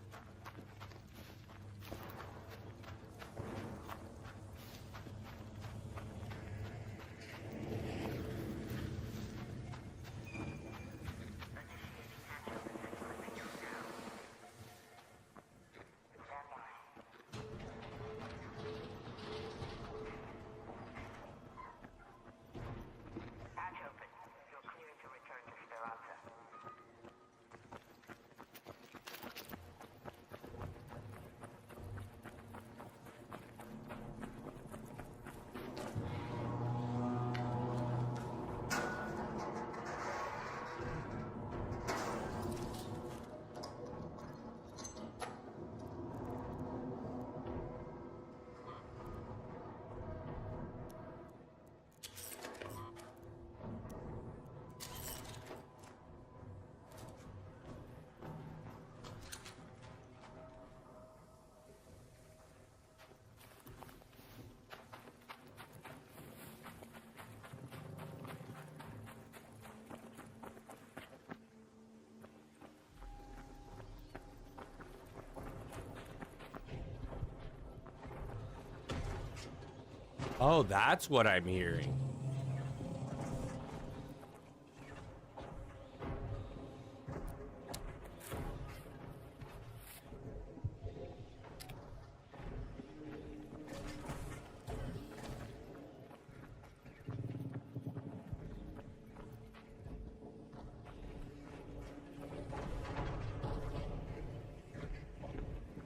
Oh, that's what I'm hearing.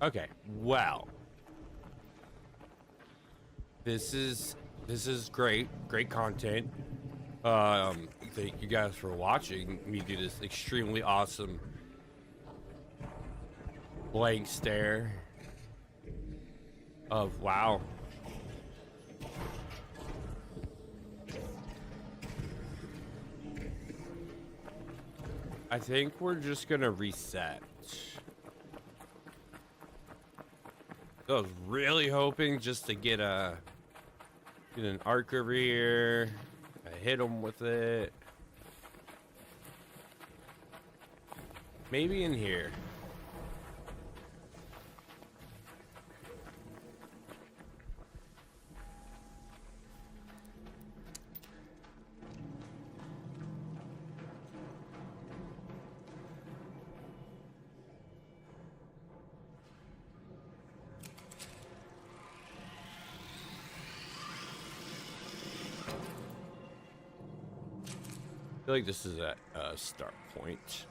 Okay, well. This is great content. Thank you guys for watching me do this extremely awesome blank stare of wow. I think we're just gonna reset. I was really hoping just to get an arc over here. I hit him with it. Maybe in here. I feel like this is a start point.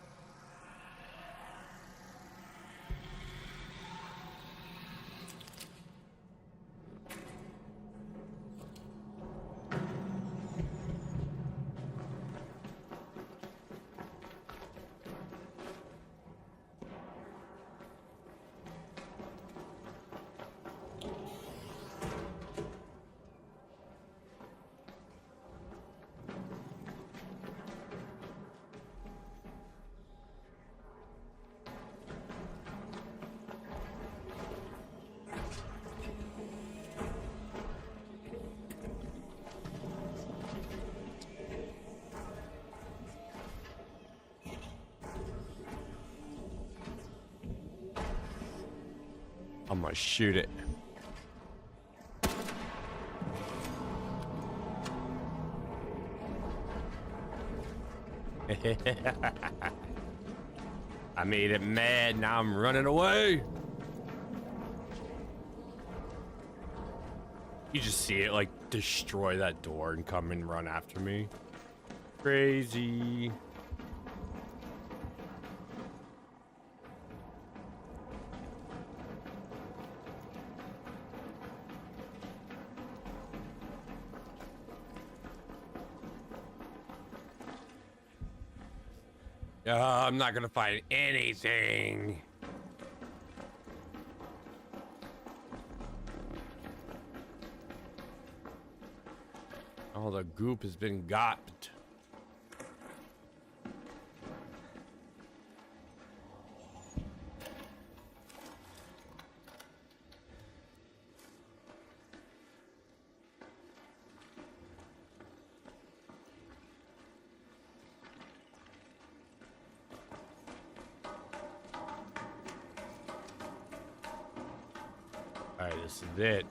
I'm gonna shoot it. I made it mad, now I'm running away. You just see it like destroy that door and come and run after me. Crazy. I'm not gonna find anything. All the goop has been got. All right, this is it.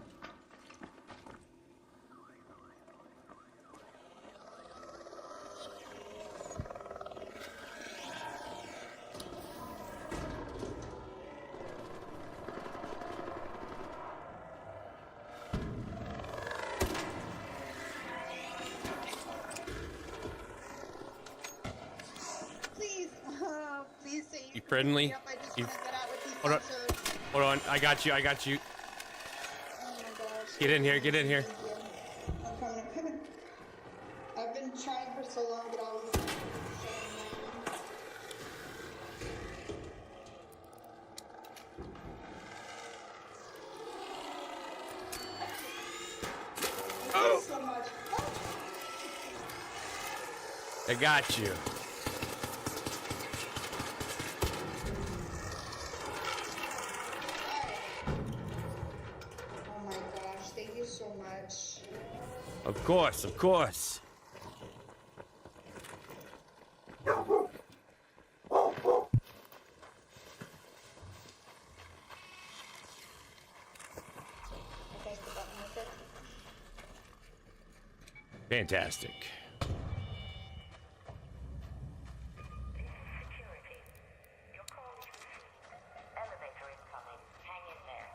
Please say
You friendly?
Yep, I just
You-
want to get out with these
Hold on.
officers.
Hold on, I got you. I got you.
Oh my gosh.
Get in here. Get in here.
Thank you. I'm coming. I've been trying for so long to get all these. Thank you so much.
I got you.
Oh my gosh, thank you so much.
Of course, of course.
I pressed the button with it.
Fantastic.
Security. Your call is received. Elevator incoming. Hang in there.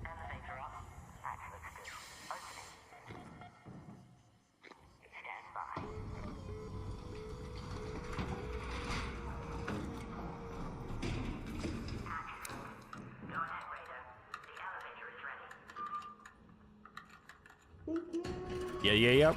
Elevator up. Access good. Opening. Stand by. Go ahead, Raider. The elevator is ready.
Yeah.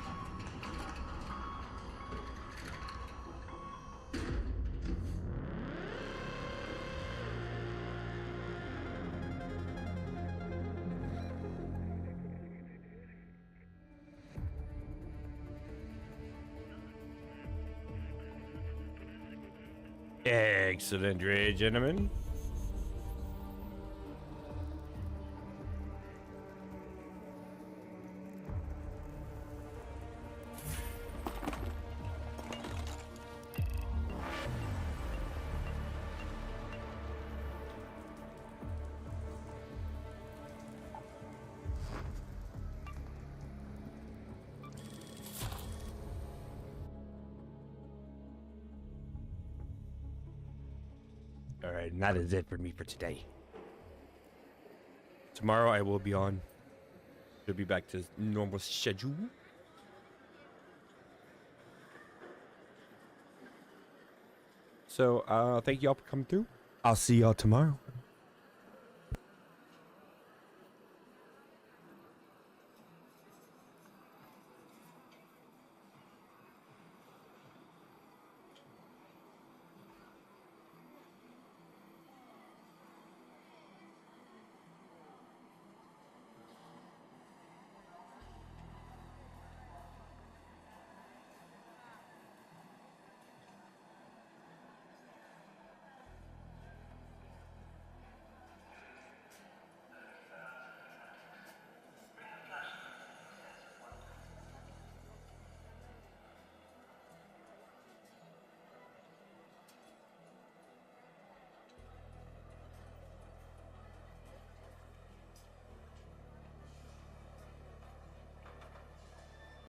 Excellent, gentlemen. All right, and that is it for me for today. Tomorrow I will be on. It'll be back to normal schedule. So, thank y'all for coming through. I'll see y'all tomorrow.